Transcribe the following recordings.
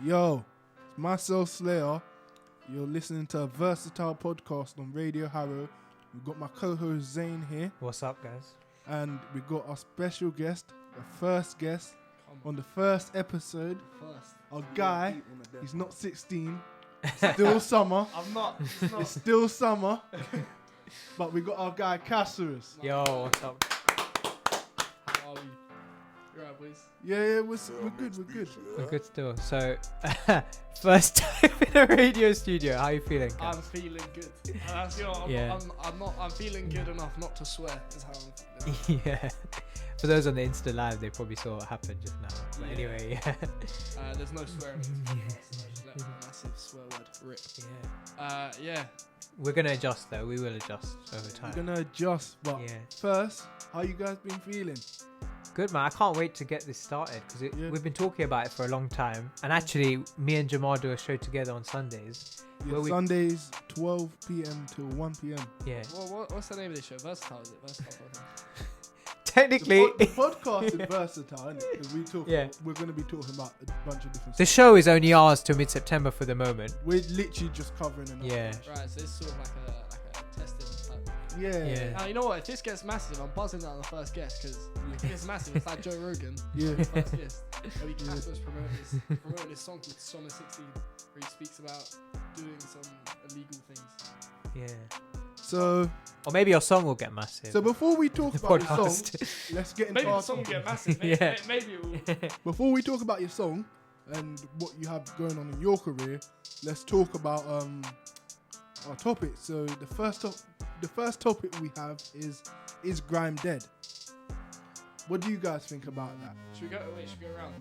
Yo, it's myself, Slayer. You're listening to a versatile podcast on Radio Harrow. We've got my co-host Zayn here. What's up, guys? And we've got our special guest, the first guest on the first episode. Our guy, he's not 16. Still summer. I'm not. It's still summer. But we got our guy Caserus. Yo, what's up? How are we? You alright, boys? Yeah, we're good. We're good still. So, first time in a radio studio. How are you feeling, I'm guys? feeling good. I'm feeling good enough not to swear. Is how I'm feeling. Yeah. For those on the Insta Live, they probably saw what happened just now. But Yeah. anyway, yeah. There's no swearing. So just let a massive swear word rip. Yeah. We're gonna adjust though. We will adjust over time. We're gonna adjust, but Yeah. first, how you guys been feeling? Good, man. I can't wait to get this started because we've been talking about it for a long time. And actually, me and Jamal do a show together on Sundays. Yeah, Where we- Sundays, 12 p.m. till 1 p.m. Yeah. What's the name of this show? Versatile, is it? Versatile. Technically, The podcast is versatile, isn't it? 'Cause we're going to be talking about a bunch of different the stuff. show is only ours till mid-September for the moment. We're literally just covering another Yeah. question. Right, so it's sort of like a testing type. Yeah. Yeah. Now, you know what? If this gets massive, I'm buzzing out on the first guest because if it gets massive, it's like Joe Rogan. Yeah. First guest. Maybe Caserus promoting his song called Summer 16, where he speaks about doing some illegal things. Yeah. So Or maybe your song will get massive. before we talk The about your podcast. song, let's get into Maybe our the song will song. get massive. Yeah. Maybe it will. Before we talk about your song and what you have going on in your career, let's talk about our topic. So the first topic we have is grime dead? What do you guys think about that? Should we go around?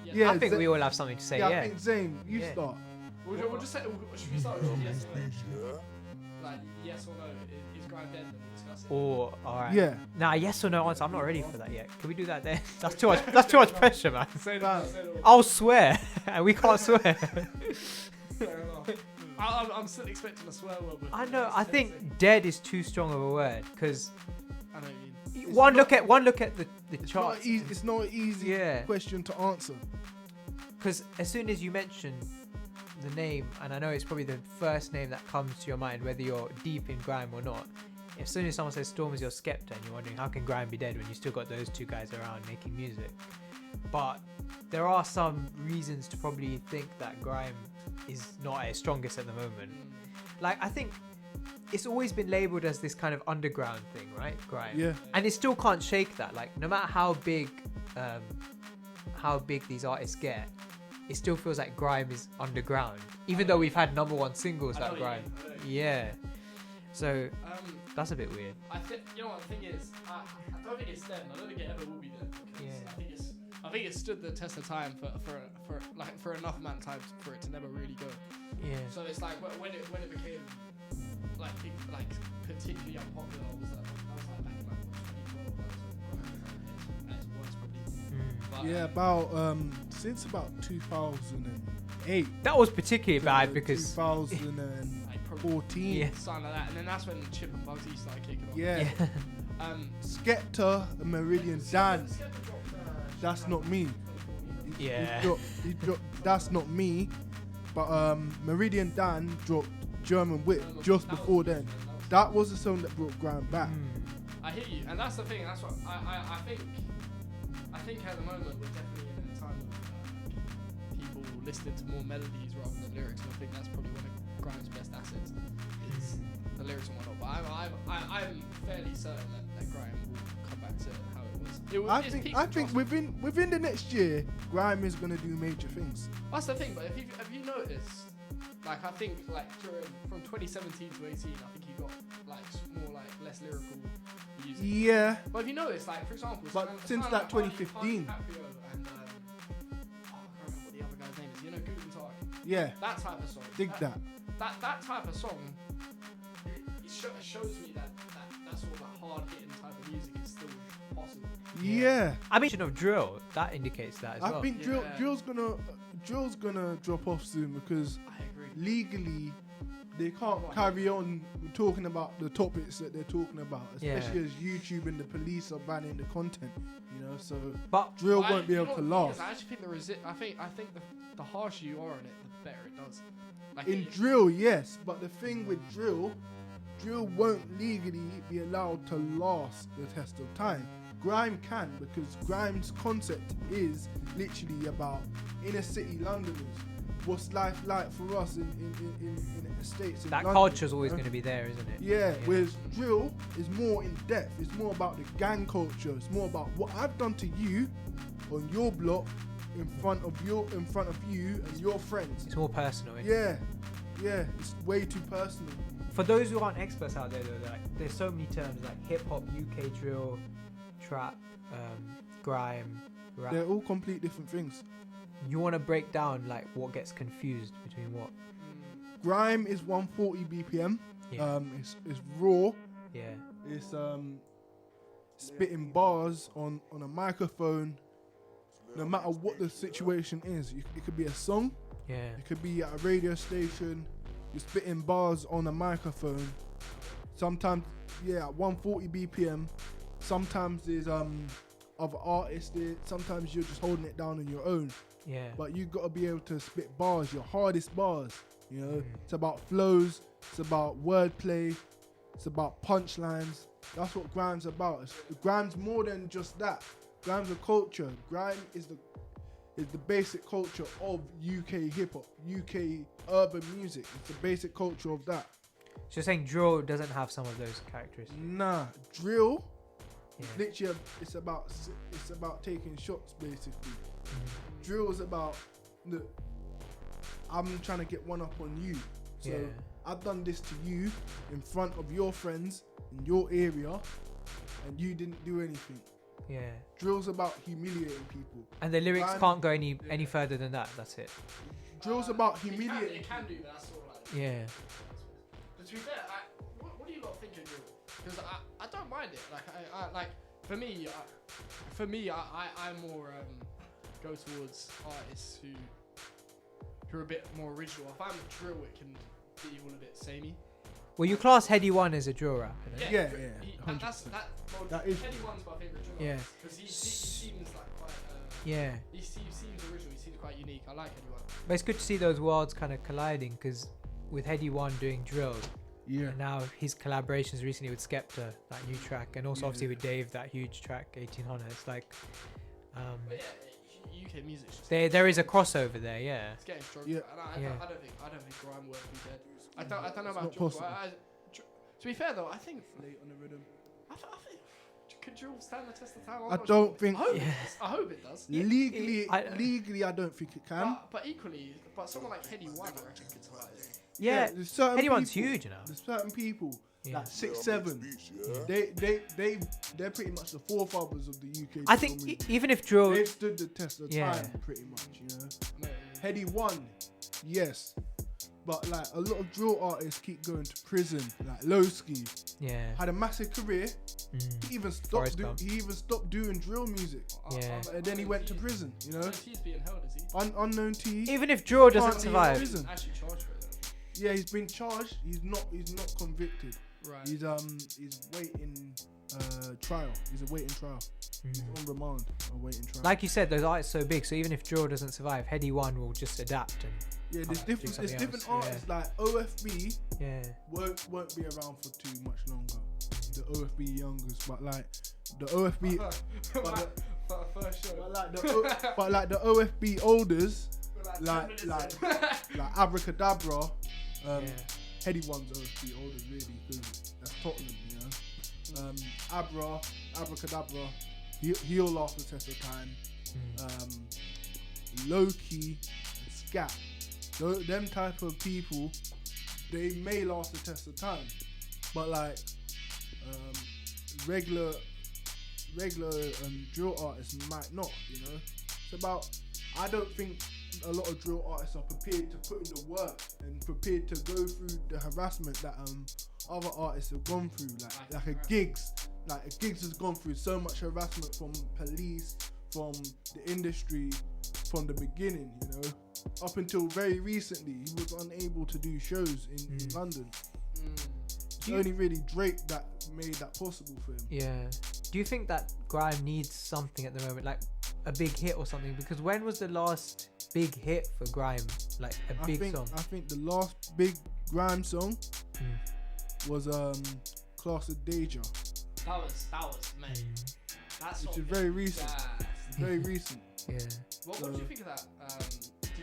Yeah. I think Zayn- we all have something to say. I Yeah. think Zayn, you Yeah. start. We'll just say. Should we start with yes or no? Like yes or no? Is grime dead? And we'll discuss it. Or all right. Yeah. Nah, yes or no answer. I'm not ready for that yet. Can we do that then? That's too much. That's too much pressure, man. Say it Fam. all, say it all. I'll swear, and we can't swear. Fair enough. I'm still expecting a swear word. I know. I think dead is too strong of a word because I know what you mean. one look at the It's chart. not easy. It's not an easy Yeah. question to answer. Because as soon as you mention the name, and I know it's probably the first name that comes to your mind, whether you're deep in grime or not. As soon as someone says Stormzy's your Skepta, and you're wondering how can grime be dead when you still got those two guys around making music. But there are some reasons to probably think that grime is not at its strongest at the moment. Like, I think it's always been labeled as this kind of underground thing, right? Grime. Yeah. And it still can't shake that. Like, no matter how big these artists get, it still feels like grime is underground. Even though we've had number one singles I know that what you grime. mean, I know what you Yeah. So mean. that's a bit weird. I think you know what the thing is. I don't think it's dead. I don't think it ever will be dead. Because Yeah. I think it stood the test of time for enough amount of time for it to never really go. Yeah. So it's like when it became like particularly unpopular was like back in like 2012 and it's worse probably. But, Yeah, about since about 2008. That was particularly bad because 2014. like probably Yeah. something like that, and then that's when Chip and Bugsy started kicking off. Yeah. Skepta and Meridian Dan. That's not me. Yeah. He dropped That's Not Me. But Meridian Dan dropped German Whip just before then. That was the song that brought grime back. I hear you, and that's the thing. That's what I think. I think at the moment we're definitely in a time of people listening to more melodies rather than lyrics, and I think that's probably one of grime's best assets is the lyrics and whatnot. But I'm fairly certain that grime will come back to how it was. I think within the next year, grime is gonna do major things. That's the thing. But have you noticed? Like I think like from 2017 to 18, I think he got like more like less lyrical music. Yeah. But have you noticed, like for example, But since someone that like 2015. Caprio and I can't remember what the other guy's name is. You know, Guten Tag. Yeah. That type of song. Dig that. That type of song. It shows me that sort of like hard hitting type of music is still possible. Yeah. I mention of drill, that indicates that as I well. think Yeah. drill's gonna drop off soon because I agree. legally they can't carry on talking about the topics that they're talking about, especially Yeah. as YouTube and the police are banning the content. You know, so But drill But won't be you able know to what the thing last. is, I actually think I think the harsher you are on it, the better it does. Like In drill, yes, but the thing with drill won't legally be allowed to last the test of time. Grime can, because grime's concept is literally about inner city Londoners. What's life like for us in the States? In that London, culture's always you know? going to be there, isn't it? Yeah, whereas drill is more in depth. It's more about the gang culture. It's more about what I've done to you on your block, in front of you and your friends. It's more personal. Isn't it? Yeah, it's way too personal. For those who aren't experts out there, though, like there's so many terms like hip hop, UK drill, trap, grime, rap. They're all complete different things. You want to break down like what gets confused between what? Grime is 140 BPM. Yeah. It's raw. Yeah. It's spitting bars on a microphone. No matter what the situation is, it could be a song. Yeah. It could be at a radio station. You're spitting bars on a microphone. Sometimes, at 140 BPM. Sometimes there's other artists there. Sometimes you're just holding it down on your own. Yeah. But you got to be able to spit bars, your hardest bars. You know, it's about flows. It's about wordplay. It's about punchlines. That's what grime's about. Grime's more than just that. Grime's a culture. Grime is the basic culture of UK hip hop, UK urban music. It's the basic culture of that. So you're saying drill doesn't have some of those characteristics? Nah, drill. Yeah. Literally, it's about taking shots basically. Drill is about I'm trying to get one up on you. So I've done this to you in front of your friends in your area, and you didn't do anything. Yeah. Drill's about humiliating people. And the lyrics Grime- can't go any further than that. That's it. Drill's about It humiliating. can do, but that's all like. Yeah. But to be fair, what do you lot think of drill? Because I don't mind it. Like I like for me I more go towards artists who are a bit more original. If I'm a drill, it can be all a bit samey. Well, you class Heady One as a drill rapper. Then? Yeah, That is- Heady One's my favourite drill. Yeah. Because he seems like quite. Yeah. He seems original. He seems quite unique. I like Heady One. But it's good to see those worlds kind of colliding, because with Heady One doing drill, Yeah. and now his collaborations recently with Skepta, that new track, and also obviously with Dave, that huge track 1800. It's like, But yeah, UK music's just. there is a crossover there. Yeah. It's getting stronger. Yeah. And I don't think grime will be dead. I don't know It's about not drill. possible. To be fair though, I think Late on the rhythm. I think could drill stand the test of time? I'm I not don't sure. think- I hope, Yeah. it does. I hope it does. Legally, I don't think it can. But equally, someone like Heady One, I reckon could survive. Yeah. there's certain Heady One's people- huge, you know. There's certain people Yeah. like 6'7". They're pretty much the forefathers of the UK. I think drill movement. even if drill, They've stood the test of Yeah. time, pretty much. You know, No, Heady One, yes, but like a lot of drill artists keep going to prison. Like Lowski yeah. had a massive career. He even Forrest Gump. stopped doing drill music, Yeah. and then he went to prison. You know, He's being held, is he? Unknown T. Even if drill Can't doesn't leave survive, prison. Actually charged for it though. Yeah, he's been charged. He's not convicted. Right. He's waiting trial. He's awaiting trial. He's on remand, awaiting trial. like you said, those artists are so big. So even if drill doesn't survive, Heady One will just adapt and yeah, there's do different something different else, artists like OFB yeah. won't be around for too much longer. The OFB youngers, but like the OFB, First show. but like the OFB olders, We're like 10 minutes in. like Abracadabra, Yeah. Heady One's OFB olders really, because that's Tottenham, you know. Abracadabra, he'll last the test of time. Loki and Scat, them type of people, they may last the test of time, but like regular drill artists might not, you know. It's about, I don't think a lot of drill artists are prepared to put in the work and prepared to go through the harassment that other artists have gone through, like a Gigs has gone through so much harassment from police, from the industry from the beginning, you know. Up until very recently, he was unable to do shows in London. It's only really Drake that made that possible for him. Yeah. Do you think that grime needs something at the moment, like a big hit or something? Because when was the last big hit for grime, like a big song? I think the last big grime song was Class of Deja. That was mate. That's which is very recent. Very recent. Yeah. What do you think of that?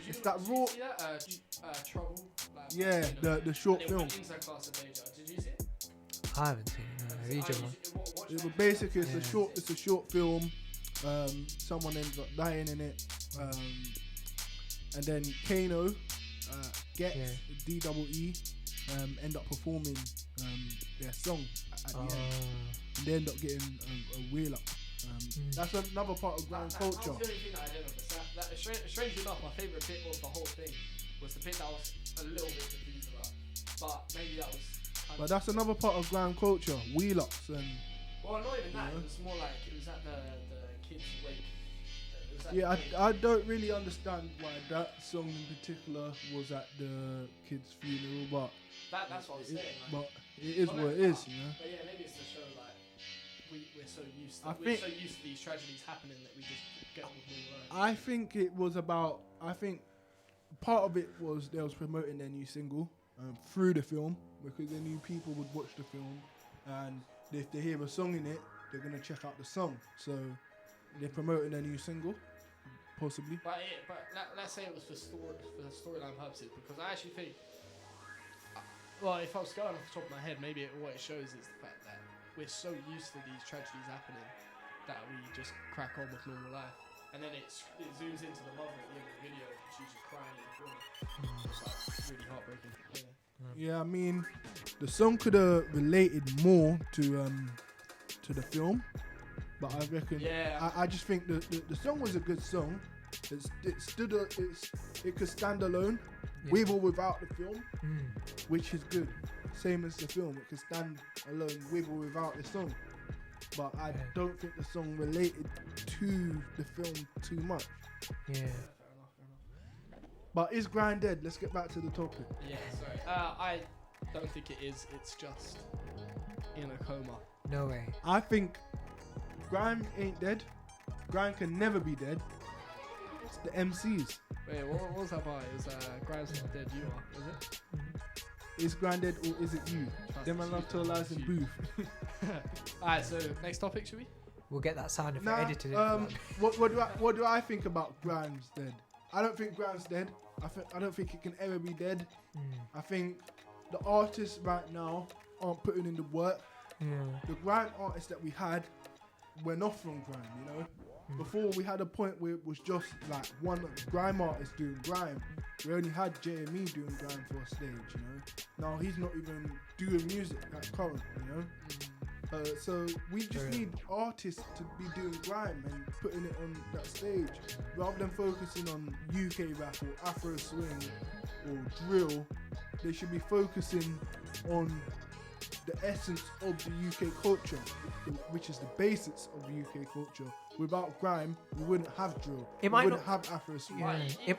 It's that raw. See that? Trouble. Like, Yeah, you know, the short and it film. went into Class of Deja. Did you see it? I haven't seen it. No, read your one. It was basically it's a short film. Someone ends up dying in it, and then Kano, Gets DEE, end up performing their song at the end, and they end up getting a wheel up. That's another part of grime culture. That's the only thing that I didn't understand. Strangely enough, my favourite bit of the whole thing was the bit that I was a little bit confused about. But maybe that was. But that's another part of grime culture, wheel ups and. Well, not even that. It was more like it was at the kids' wake. Yeah, I don't really understand why that song in particular was at the kid's funeral, but that's what I was saying. But it is what it is, you know. But yeah, maybe it's to show like we're so used to these tragedies happening that we just get on with normal life. I think it was about. I think part of it was they was promoting their new single through the film because they knew people would watch the film, and if they hear a song in it, they're gonna check out the song. So they're promoting their new single, possibly. But let's say it was for storyline purposes, because I actually think. Well, if I was going off the top of my head, maybe what it shows is the fact that we're so used to these tragedies happening that we just crack on with normal life. And then it zooms into the mother at the end of the video, and she's just crying in the corner. It's like really heartbreaking. Yeah, I mean, the song could have related more to the film, but I reckon. Yeah. I just think the song was a good song. It could stand alone, with or without the film, which is good. Same as the film, it could stand alone with or without the song. But I don't think the song related to the film too much. Yeah. Fair enough. But is grime dead? Let's get back to the topic. Yeah, sorry. I don't think it is. It's just in a coma. No way. I think grime ain't dead. Grime can never be dead. It's the MCs. Wait, what was that by? It was Grime's not dead, you are, is it? Is grime dead or is it you? Them man love to lies in booth. Alright, so next topic, should we? We'll get that sound effect edited. What do I think about grime's dead? I don't think grime's dead. I don't think it can ever be dead. I think the artists right now aren't putting in the work. The grime artists that we had went off from grime, you know. Before we had a point where it was just like one grime artist doing grime. We only had JME doing grime for a stage, you know. Now he's not even doing music at current, you know. So we just need artists to be doing grime and putting it on that stage rather than focusing on UK rap or Afro swing or drill. They should be focusing on the essence of the UK culture, which is the basics of the UK culture. Without grime, we wouldn't have drill. We wouldn't have Afro swing. Like, equally,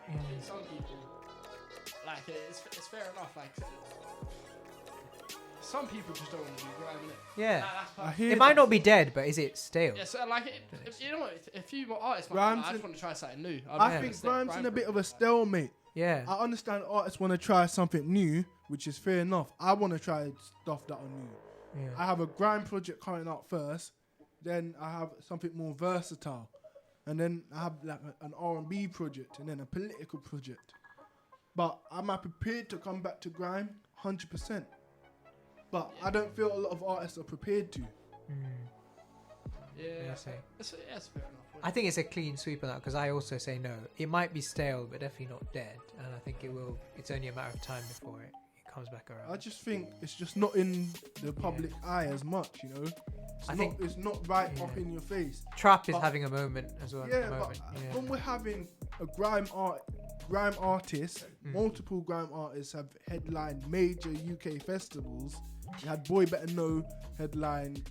I think some people, like, it's fair enough, like, some people just don't want to do grime, innit? Yeah. It might not be dead, but is it stale? Yeah, so, like, if you know what, if you were artists, Grime's I just want to try something new. I think grime's in a bit of a stalemate. Yeah. I understand artists want to try something new, which is fair enough. I want to try stuff that are new. Yeah. I have a grime project coming out first, then I have something more versatile, and then I have like an R&B project, and then a political project. But am I prepared to come back to grime? 100%. But I don't feel a lot of artists are prepared to. Yeah, It's fair enough. I think it's a clean sweep on that because I also say no. It might be stale, but definitely not dead. And I think it will. It's only a matter of time before it comes back around. I just think it's just not in the public eye as much, you know. It's not right up in your face. Trap is having a moment as well. Yeah, at the but moment. when we're having a grime grime artists, multiple grime artists have headlined major UK festivals. You had Boy Better Know headline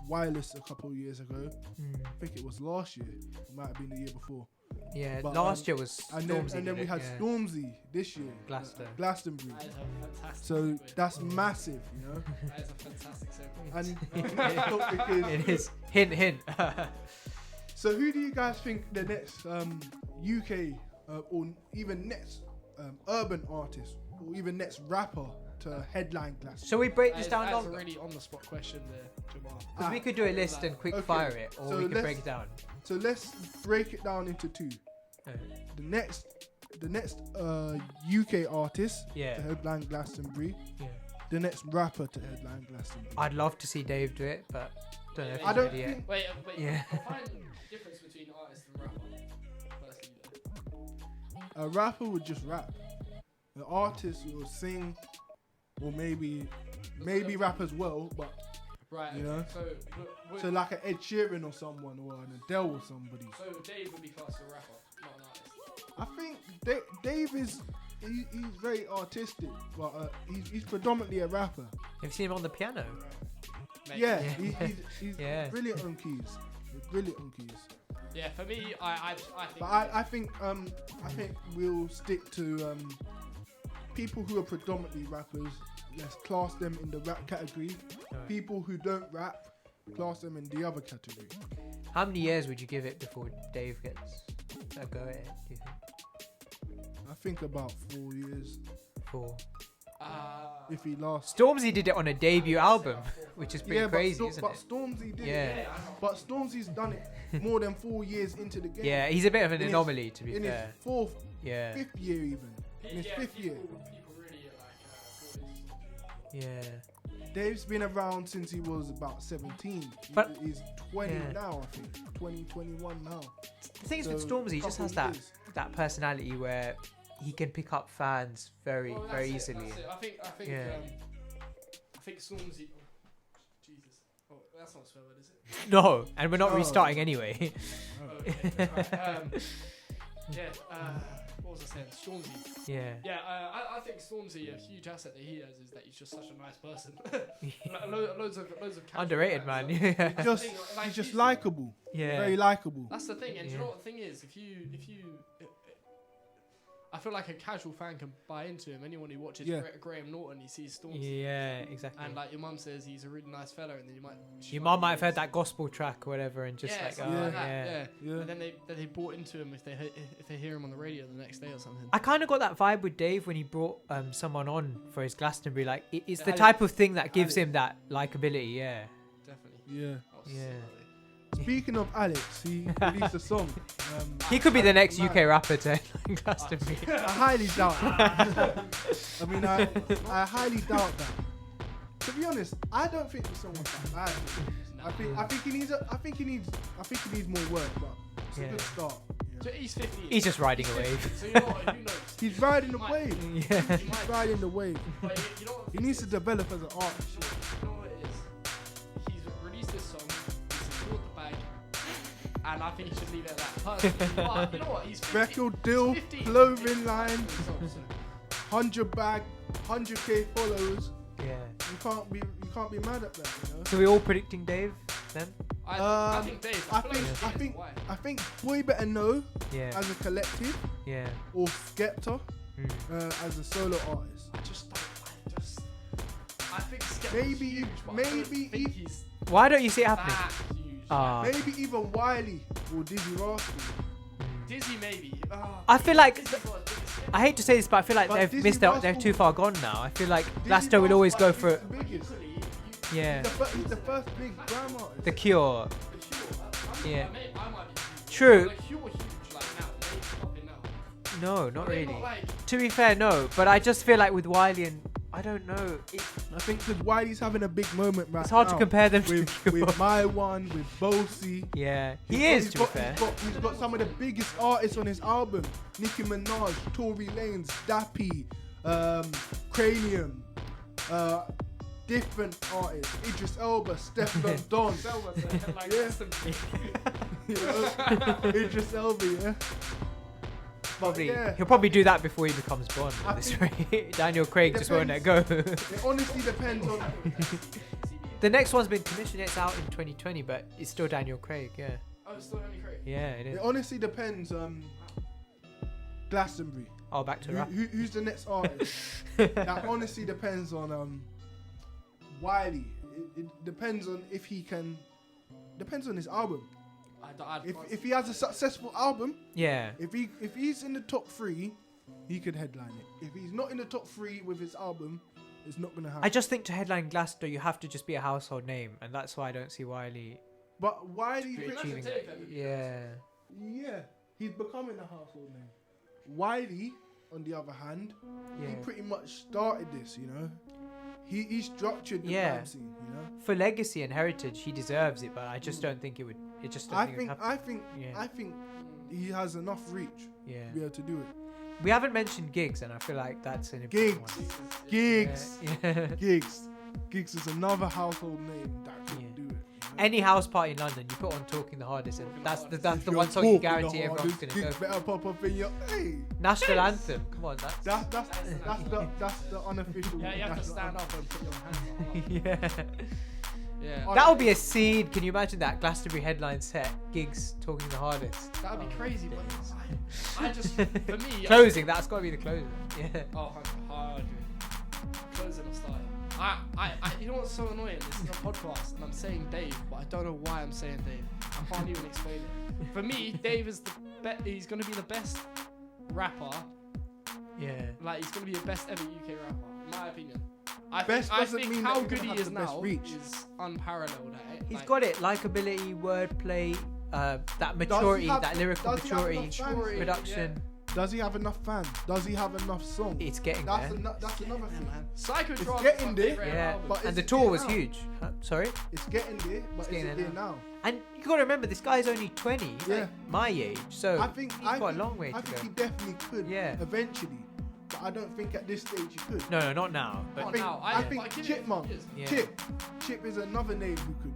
Wireless a couple of years ago. I think it was last year. It might have been the year before. Yeah, But, last year was And Stormzy. then we had yeah. Stormzy this year. Glastonbury. That is a fantastic So segue. that's massive, you know. That is a fantastic segue. And because, It is. Hint. so who do you guys think the next UK or even next urban artist or even next rapper to headline Glastonbury? Shall we break That this is, down that is a longer? really on the spot question there, Jamal. Because we could do a list and quick Okay, fire it, or so we could let's- break it down. So let's break it down into two. The next UK artist Yeah. to headline Glastonbury. Yeah. The next rapper to headline Glastonbury. I'd love to see Dave do it, but don't know if I he's don't ready yet. think- Wait. Yeah. Define the difference between artist and rapper. Firstly, though. A rapper would just rap. An artist will sing, or maybe rap as well, but Right. You know? So like an Ed Sheeran or someone, or an Adele or somebody. So Dave would be classed as a rapper, not an artist. I think Dave is he's very artistic, but he's predominantly a rapper. Have you seen him on the piano? Mate. Yeah, Yeah. he's Yeah. brilliant on keys. He's brilliant on keys. Yeah, for me, I think. But I think we'll stick to people who are predominantly rappers. Let's class them in the rap category. Alright. People who don't rap, class them in the other category. How many years would you give it before Dave gets a go at it, do you think? I think about 4 years 4. if he lasts. Stormzy did it on a debut album, which is pretty Yeah, crazy, but, isn't but it? Stormzy did. Yeah. It. But Stormzy's done it more than 4 years into the game. Yeah, he's a bit of an In his- anomaly, to be in fair. his fourth, Yeah, fifth year even. In his fifth year. People really thought yeah. Dave's been around since he was about 17. But- He's 20 Yeah. now, I think. 20, 21 now. The thing is with So, Stormzy, he just couple has that years. personality where he can pick up fans very easily. That's it. I think Yeah. I think Stormzy. Oh, Jesus. Oh, that's not a swear word, is it? No, and we're not Oh. restarting anyway. Okay. Right. Yeah. What was I saying? Stormzy. Yeah. Yeah. I think Stormzy, a huge asset that he has is that he's just such a nice person. Loads of casual Underrated, fans, man. like- Yeah. That's the Just, thing, like, he's just likable. Yeah. Very likable. That's the thing, and do you Yeah. know what the thing is? If you, I feel like a casual fan can buy into him. Anyone who watches Yeah. Graham Norton, he sees Stormzy, Yeah, exactly. and like your mum says he's a really nice fella, and then Your mum might have heard that gospel track or whatever, and just yeah, like, something oh, like that, yeah. yeah. Yeah. And then they bought into him if they hear him on the radio the next day or something. I kind of got that vibe with Dave when he brought someone on for his Glastonbury. Like, it's the Alex- type of thing that gives Alex. him that likability. Yeah. Definitely. Yeah. Oh, Yeah. Speaking of Alex, he released a song. He could be the next Man. UK rapper to headline Glastonbury. I highly doubt that. I mean, I highly doubt that. To be honest, I don't think the song was that bad. I think he needs more work, but it's a Yeah. good start. you know. So he's 50. He's just riding a wave. So you know what? Who knows? He's riding the Might- wave. Yeah. He He's might. riding the wave. But you know what? He needs to develop as an artist. You know what it is? He's released this song. He's secured the bag, and I think he should leave it at that. Personally. But you know what? He's 50. Record deal, 50. clothing line, So, 100 bag, 100k followers. Yeah. You can't be mad at that, you know. So we all predicting Dave then? I think Dave. I feel like he's think getting why. I think Boy Better Know Yeah. as a collective Yeah. or Skepta as a solo artist. I think Skepta's Maybe- huge, but I maybe don't think he- he's Why don't you see it happening? that huge. Ah. Maybe even Wiley or Dizzy Rascal. Dizzy maybe. I feel like Dizzy's got a bigger skepta. I hate to say this, but I feel like But they've Dizzy missed out. They're Rascal- too far gone now. I feel like Dizzy Blasto will always go Rascal for is the biggest. Equally, yeah He's the first big grime artist. the Cure. the Cure, Yeah. I might be huge. True. Like Cure huge like now. Maybe popping now. No, not But they're really. not like To be fair, no. But I just feel like with Wiley and I don't know. I think because Wiley's having a big moment right now. It's hard to compare them to with, the Cure. with My One, with Bosey. Yeah, He's he got- is. he's To be got- fair. He's got some of the biggest artists on his album. Nicki Minaj, Tory Lanez, Dappy, Cranium, different artists. Idris Elba, Stefflon Don. like Yeah. some You know? Idris Elba, yeah. probably yeah. he'll probably do that before he becomes Bond. I At this rate. Daniel Craig just won't let go. It honestly depends on. The next one's been commissioned. It's out in 2020, but it's still Daniel Craig. Yeah. Oh, it's still Daniel Craig. Yeah, it is. It honestly depends. Glastonbury. Oh, back to rap. Who's the next artist? That honestly depends on Wiley. It depends on if he can. Depends on his album. If he has a successful album, Yeah. if he's in the top 3, he could headline it. If he's not in the top 3 with his album, it's not gonna happen. I just think to headline Glastonbury, you have to just be a household name, and that's why I don't see Wiley But Wiley, achieving that. Yeah. yeah, he's becoming a household name. Wiley, on the other hand, he Yeah. pretty much started this. You know, he structured the Yeah. rap scene. You know, For legacy and heritage, he deserves it, but I just don't think it would. It just don't I think, think it would happen. I Yeah. think he has enough reach Yeah. to be able to do it. We haven't mentioned gigs, and I feel like that's an important Gigs. one. Gigs, Yeah. Gigs is another household name that can Yeah. do it. You know? Any house party in London, you put on Talking the Hardest, and that's If the you're one song you talking guarantee the everyone's hardest, gonna gigs go. better pop up in your hey. National anthem. Come on, that's That's the unofficial. Yeah, you have to national stand anthem. up and put your hands up. yeah. Yeah. That would be a scene. Can you imagine that Glastonbury headline set? Gigs Talking the Hardest. That would be Oh, crazy, but I just, for me, Closing. That's got to be the closing. Yeah. Oh, 100. Closing or starting. I, you know what's so annoying? This is a podcast, and I'm saying Dave, but I don't know why I'm saying Dave. I can't even explain it. For me, Dave is he's gonna be the best rapper. Yeah. Like he's gonna be the best ever UK rapper, in my opinion. I Best think, doesn't mean how that good he's he gonna is have the best now reach. is unparalleled. He's got it. Likability, wordplay, that maturity, have- that lyrical does he have maturity, enough fans? production. Does he have enough fans? Does he have enough songs? It's getting That's there. that's another thing. man. Psychodrama It's getting there. Yeah. But And is the it tour there was now? huge. Sorry? It's getting there, but getting is it there there now? And you got to remember, this guy's only 20. He's Yeah. like my age. So I think he's got a long way I to think go. he definitely could. Yeah. Eventually, but I don't think at this stage he could. No, not now. But Not I think, now. I But think give it a few Chipmunk. years. Yeah. Chip is another name who could.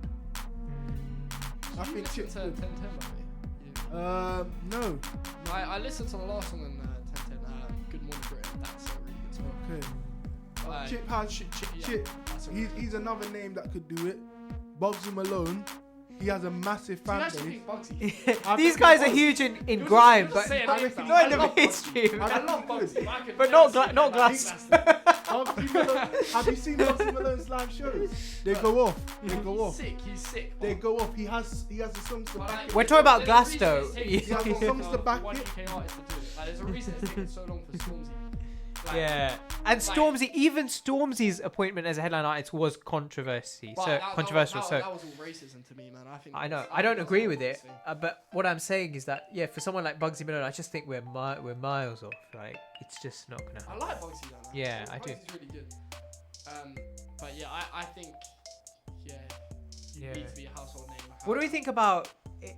I think Chip to could. 1010 by the way. No. I listened to the last one in 1010. Good Morning Britain. That's a really good song. Okay. Chip has Chip. That's a really good He's another name that could do it. Bugsy Malone. He has a massive song. fan Do you base. actually think Bugsy? I these think guys he are was- huge in He was grime, just but saying not names in now. not in the I love mainstream. Bugsy. I love Bugsy. I could But never not see not him glass. Bugsy Malone. Have you seen Bugsy Malone's live shows? They go off. They go He's off. sick. He's sick. They go off. He has the songs to back it. We're talking about There's a Glass, reason though. it's taken Yeah. so long Songs for to back one it. UK artist to do it. Like, there's a reason it's taken so long for Stormzy. Like, Yeah, and Stormzy, even Stormzy's appointment as a headline artist was controversy. but So that- controversial. That, so that was all racism to me, man. I know. that's- I don't that's agree all with it. racist. But what I'm saying is that for someone like Bugsy Malone, I just think we're miles off. Like it's just not gonna I happen. like Bugsy though. Man. Yeah, I do. Bugsy's really good. But yeah, I think you Yeah. need to be a household name. What do we think about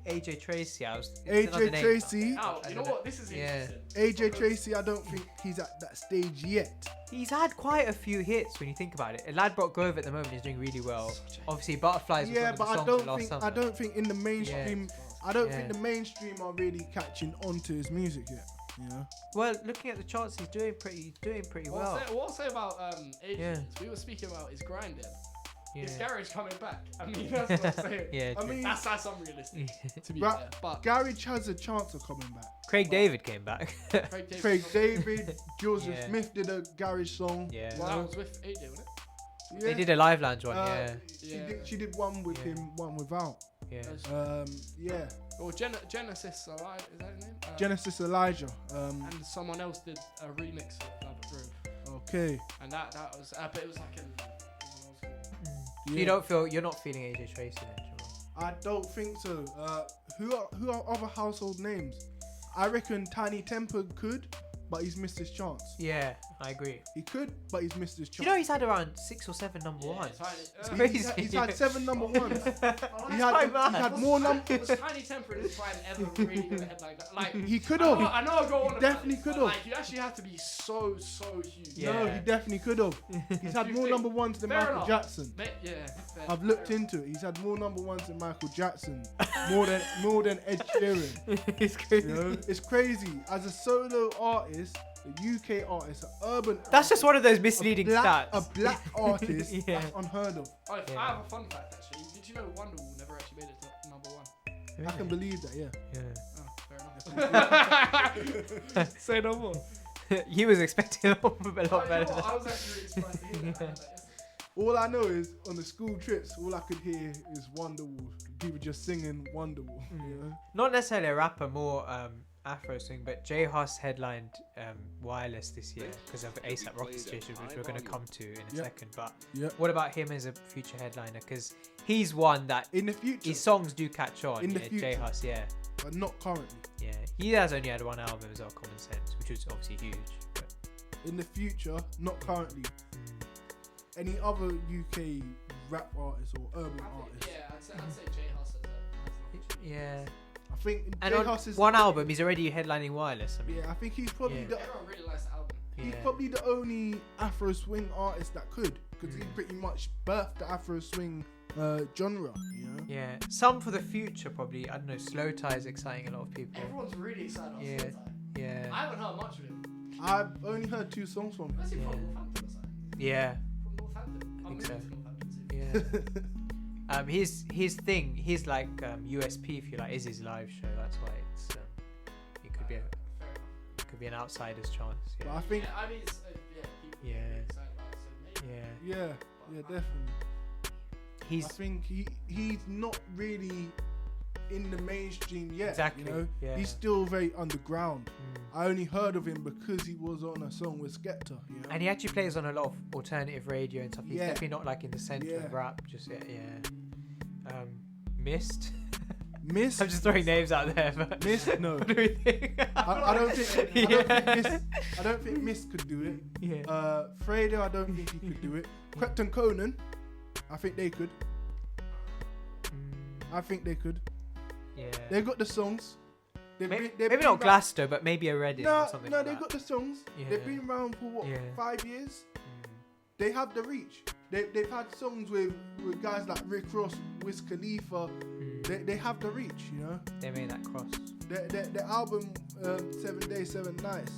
AJ Tracy? It's another AJ name. Tracy. Now, you know what? This is Yeah. interesting. AJ Tracy. I don't think he's at that stage yet. He's had quite a few hits when you think about it. Ladbroke Grove at the moment is doing really well. Obviously, Butterflies. Was Yeah, one of the but I songs don't last think summer. I don't think in the mainstream. I don't think Yeah. the mainstream are really catching on to his music yet. You know. Well, looking at the charts, he's doing pretty well. What I'll say about AJ Yeah. is we were speaking about his grinding. His Yeah. garage coming back. I mean, that's what I'm saying. Yeah, I true. mean, That's unrealistic to be Gra- fair. But Garage has a chance of coming back. Craig David came back. Craig David, Joseph Yeah. Smith did a garage song. Yeah. Well, that was with AJ, wasn't it? Yeah. They did a live lounge one, Uh, yeah. She did one with Yeah. him, one without. Yeah. Yeah. Or Genesis, alright, is that his name? Genesis Elijah. And someone else did a remix of Ladbroke Grove. Okay. And that was, but it was like an. Yeah. You're not feeling AJ Tracy then, Jamal? I don't think so. Who are other household names? I reckon Tiny Temper could. but he's missed his chance. Yeah, I agree. He could, but he's missed his chance. You know, he's had around 6 or 7 number ones. It's He- crazy. he's had 7 number ones. Oh, He that's had more number. Was Tiny Temper in his prime ever really going to head like that? Like, He could I have. know I go on. Definitely about this, could but, have. Like, you actually have to be so huge. Yeah. No, he definitely could have. He's had You more think? number ones than Fair Michael enough. Jackson. Yeah. fair, I've looked into it. He's had more number ones than Michael Jackson. More than Ed Sheeran. It's crazy. You know? It's crazy. As a solo artist, a UK artist, an urban That's just artist, one of those misleading a stats. black artist, Yeah. that's unheard of. Oh, Yeah. I have a fun fact actually. Did you know Wonderwall never actually made it to number 1? I can believe that, yeah. Yeah. Oh, fair enough. Say no more. He was expecting a lot better. I was actually really surprised to hear that. All I know is on the school trips, all I could hear is Wonderwall. People just singing Wonderwall. You know? Not necessarily a rapper, more Afro swing, but J Hus headlined Wireless this year because of ASAP Rocky Station, which we're going to come to in a second. But what about him as a future headliner? Because he's one that In the future, his songs do catch on. In the J future. Hus, yeah. but not currently. Yeah. He has only had one album as well, Common Sense, which was obviously huge. But, In the future, not currently. Any other UK rap artist or urban artist? Yeah, I'd say J Hus has an opportunity. yeah. I think And J on Hus is one album, he's already headlining Wireless. I mean, Yeah, I think he's probably Yeah. the Everyone really likes the album. he's yeah. probably the only Afro swing artist that could, because he pretty much birthed the Afro swing genre. You know. Yeah, some for the future probably. I don't know. Slow Tie is exciting a lot of people. Everyone's really excited about Yeah. Slow Tie. Yeah, I haven't heard much of him. I've only heard 2 songs from him. Where's he Yeah. from? Northampton or something? yeah, From Northampton. I'm moving so. to Northampton soon. yeah. His thing, his like USP, if you like, is his live show. That's why it's it could be Fair enough. could be an outsider's chance. But Yeah, I think Yeah, I mean, it's, people Yeah. are really excited about it, so maybe. yeah. yeah, definitely. He's I think he's not really in the mainstream yet. Exactly, You know, yeah. he's still very underground. I only heard of him because he was on a song with Skepta. You know. and he actually plays on a lot of alternative radio and stuff. He's Yeah. definitely not like in the center Yeah. of rap. Just yet, yeah. Mist. Miss, I'm just throwing names out there. But Miss, no. what do we think? I don't think Yeah. I don't think Miss could do it. Yeah. Fredo, I don't think he could do it. Krypton Conan, I think they could. I think they could. Yeah. They've got the songs. Maybe, they've maybe been not around- Glasgow, but maybe a Reddit No, or something no, like they've that. got the songs. Yeah. They've been around for what, Yeah. 5 years? They have the reach. They've had songs with guys like Rick Ross, Wiz Khalifa. They have the reach, you know. They made that cross. The album 7 Days, 7 Nights,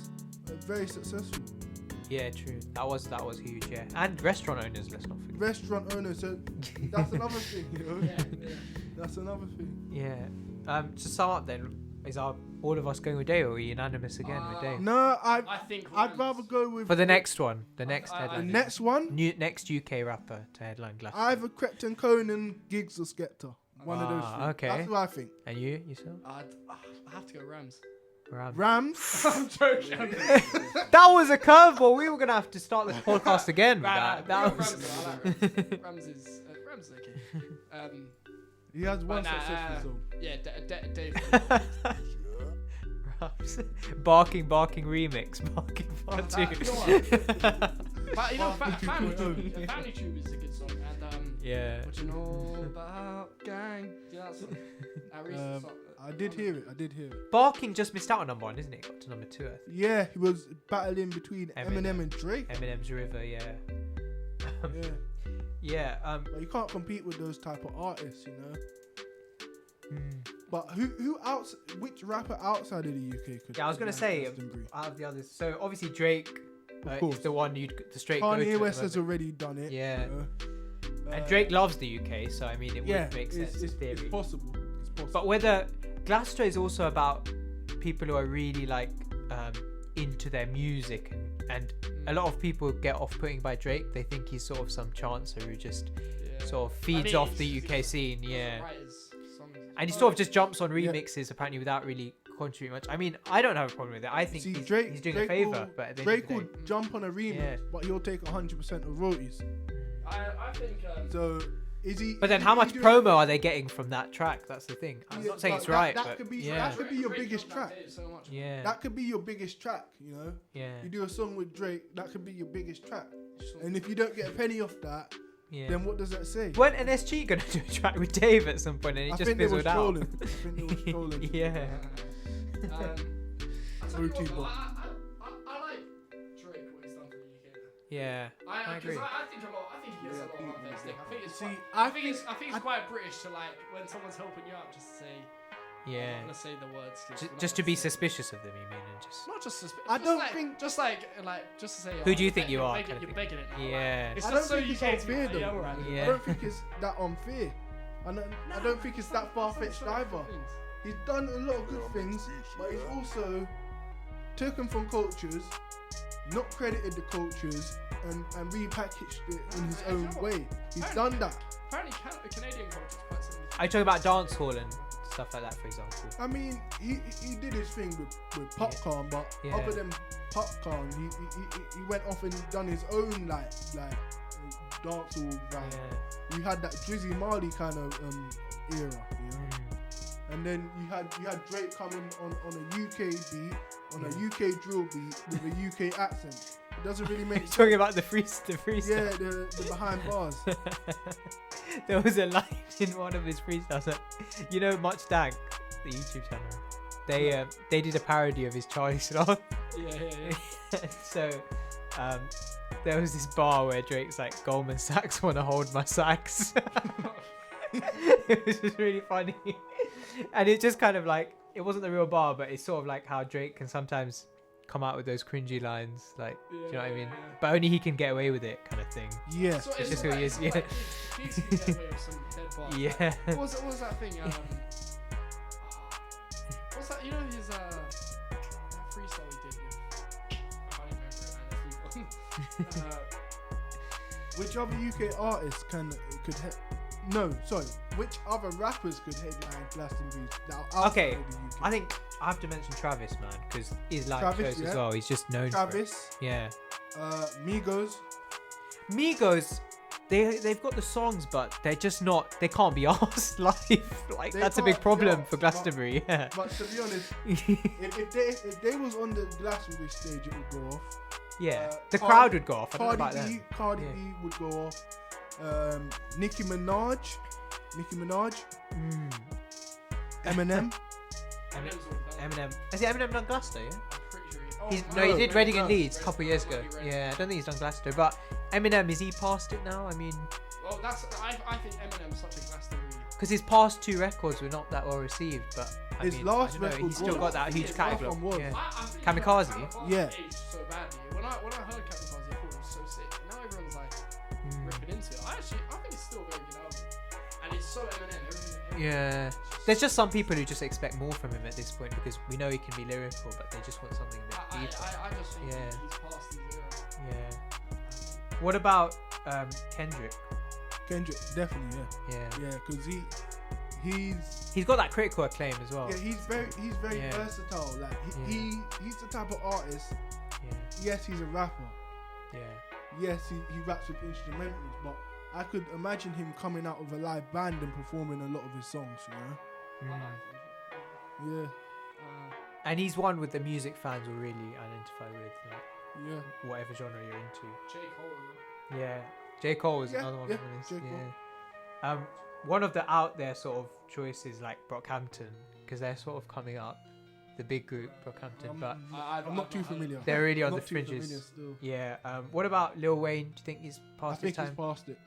very successful. Yeah, true. That was huge. Yeah, and restaurant owners. Let's not forget. Restaurant owner, so that's another thing, you know. Yeah. That's another thing. Yeah. To sum up, then, is all of us going with Day, or are we unanimous again with Day? No, I think I'd rather go with For the next one, the I- next I- the headline. next one. Next UK rapper to headline Glasgow. Either Krypton Conan, Giggs, or Skepta. One of those Ah, three. okay. That's what I think. And you, yourself? I have to go Rams. Rams. I'm joking. That was a curveball. We were gonna have to start this podcast again with that. That was. Rams is okay. He has one nah, successful song. Yeah, Dave. Barking remix. Barking part two. But you know, Family Barking Tube is a good song. And Yeah. what you know about gang? Yeah, that song. That recent song. I did hear it. Barking just missed out on number 1, isn't it? Got to number 2, I think. Yeah, he was battling between Eminem and Drake. Eminem's River, yeah. Yeah, Yeah. but you can't compete with those type of artists, you know. hmm. But which rapper outside of the UK could? Yeah, I was gonna say Glastonbury? out of the others. So obviously Drake Of course. is the one the straight go to. Kanye at West the has moment. already done it. Yeah. You know? And Drake loves the UK, so I mean it Yeah, would make sense in it's theory. possible. It's possible. But whether Glasgow is also about people who are really like into their music, and a lot of people get off-putting by Drake. They think he's sort of some chancer who just sort of feeds off the UK scene, yeah. And he sort of just jumps on remixes apparently without really contributing much. I mean, I don't have a problem with it. I think he's doing a favour. But at the end of Drake the will day, jump on a remix, Yeah. but he'll take 100% of royalties. I think. So Is he? But then, is how he much doing- promo are they getting from that track? That's the thing. I'm Yeah, not saying but it's right, that but could be- yeah, that could be your Drake biggest dropped that track. tape so much. yeah, That could be your biggest track. You know, yeah, you do a song with Drake, that could be your biggest track. And if you don't get a penny off that, yeah. then what does that say? Weren't NSG gonna do a track with Dave at some point, and it I just think they was fizzled out? trolling. I think they was trolling. Yeah. I tell you Routine what, though, ball. I like Drake what he's done for the UK. Yeah, I agree. Because I think he gets a lot of unfair stick. I think it's See, quite, I I think it's I- quite British to like when someone's helping you out just to say. I'm Yeah. not gonna say the words. Just to be suspicious of them, you mean, and just. Not just suspicious. I don't like, think- just to say. Who do you you're think you you're are, Begging, kind of you're thing. begging it now. Yeah. It's I just don't so think it's UK to be unfair like, though. yeah, alright. Yeah. I don't think it's that unfair. I don't think it's that far fetched either. He's done a lot of good things, but he's also taken from cultures, not credited the cultures, and repackaged it in his own way. He's done that. Apparently, Canadian culture is quite similar. I talk about dancehall and stuff like that, for example. I mean, he did his thing with Popcorn, but Yeah. other than Popcorn, he went off and he done his own like dancehall vibe. Yeah. You had that Drizzy Marley kind of era, you know. Mm. And then you had Drake coming on a UK beat, on a UK drill beat with a UK accent. It doesn't really make You're sense. talking about the freestyle. Yeah, the behind bars. There was a line in one of his freestyles. That, you know, Much Dank, the YouTube channel. They did a parody of his Charlie Sloth. Yeah. So, there was this bar where Drake's like, Goldman Sachs want to hold my sax. It was just really funny, and it just kind of like, it wasn't the real bar, but it's sort of like how Drake can sometimes come out with those cringy lines, like, do you know what I mean? But only he can get away with it, kind of thing. Yeah. So It's just not who he is, yeah. He's gonna get away with some dead bars. Yeah. What was that thing? What's that? You know his that freestyle he did with. I can't even remember it, man. Which other UK artists which other rappers could headline Glastonbury that are Okay, outside the UK? I think I have to mention Travis, man, because his live Travis, shows yeah. as well. He's just known for it. Travis, Yeah. Migos. Migos, they've got the songs, but they're just not. They can't be asked live. Like, They that's a big can't be problem asked, for Glastonbury. Yeah. But to be honest, if they was on the Glastonbury stage, it would go off. Yeah. The Cardi- crowd would go off. I don't know about Cardi B, them. Cardi Yeah. B would go off. Nicki Minaj, Mm. Eminem. Eminem. Has Eminem done Glasgow? Yeah. I'm pretty sure He did Reading no. and Leeds a couple of years ago. Yeah, I don't think he's done Glasgow, but Eminem, is he past it now? I mean, Well, I think Eminem's such a Glastonbury. because his past two records were not that well received, but I His mean, last I don't know, record he's still was- got that huge his last catalog. one was. Yeah. I think Kamikaze? Yeah. aged so badly. When I heard Kamikaze, I thought it was so sick. And now everyone's like Mm. ripping into it. I think it's still a very good album. And it's so Eminem. Everything. Yeah. it's just- There's just some people who just expect more from him at this point because we know he can be lyrical, but they just want something a bit deeper. I just think Yeah. he's past his era. Yeah. What about Kendrick? Kendrick, definitely, Yeah. yeah, because he's He's got that critical acclaim as well. he's very Yeah. versatile. Like he's the type of artist. Yeah. Yes, he's a rapper. Yeah. Yes, he raps with instrumentals, but I could imagine him coming out with a live band and performing a lot of his songs. You know? Mm. Yeah, And he's one with the music fans will really identify with, like, yeah. whatever genre you're into. J. Cole. Yeah. J. Cole was Yeah, another one yeah, from this. J. Cole. Yeah. One of the out there sort of choices, like Brockhampton, because they're sort of coming up, the big group Brockhampton, but I'm not too familiar. they're really on I'm the not too familiar fringes. still. Yeah. What about Lil Wayne? Do you think he's I past his think he's time? past it.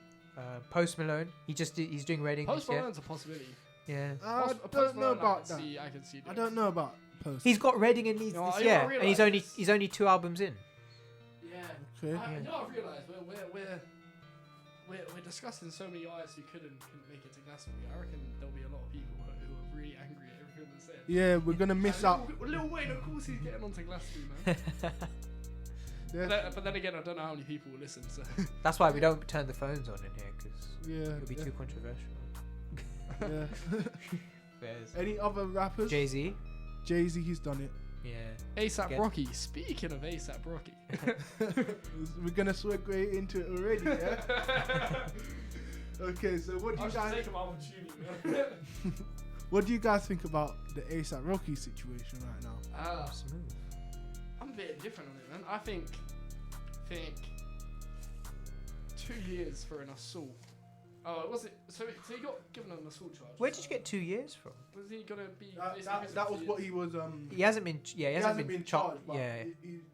Post Malone, he's doing Reading Post this year. Malone's a possibility. Yeah. I Post don't know Malone, about that. I can see. I don't know about Post. He's got Reading and Leeds No, this you year, gotta and he's realise- only 2 albums in. Yeah. Okay. You know what I've realised? We're discussing so many artists who couldn't make it to Glastonbury. I reckon there'll be a lot of people who are really angry at everything that's said. Yeah, we're gonna miss out. Lil Wayne, of course, he's getting onto Glastonbury, man. But then again, I don't know how many people will listen. So That's why we don't turn the phones on in here, because Yeah. it'll be too controversial. Yeah. There's Any other rappers? Jay-Z. Jay-Z, he's done it. Yeah. ASAP Again. Rocky. Speaking of ASAP Rocky, We're gonna segue into it already, yeah. Okay, so what do I you should guys? take my opportunity, man. What do you guys think about the ASAP Rocky situation right now? Smooth. I'm a bit different on it, man. I think 2 years for an assault. Oh, was it? So he got given an assault charge. Where did you get 2 years from? Was he gonna be? That was what he was. He hasn't been. Yeah, he hasn't been charged. But Yeah,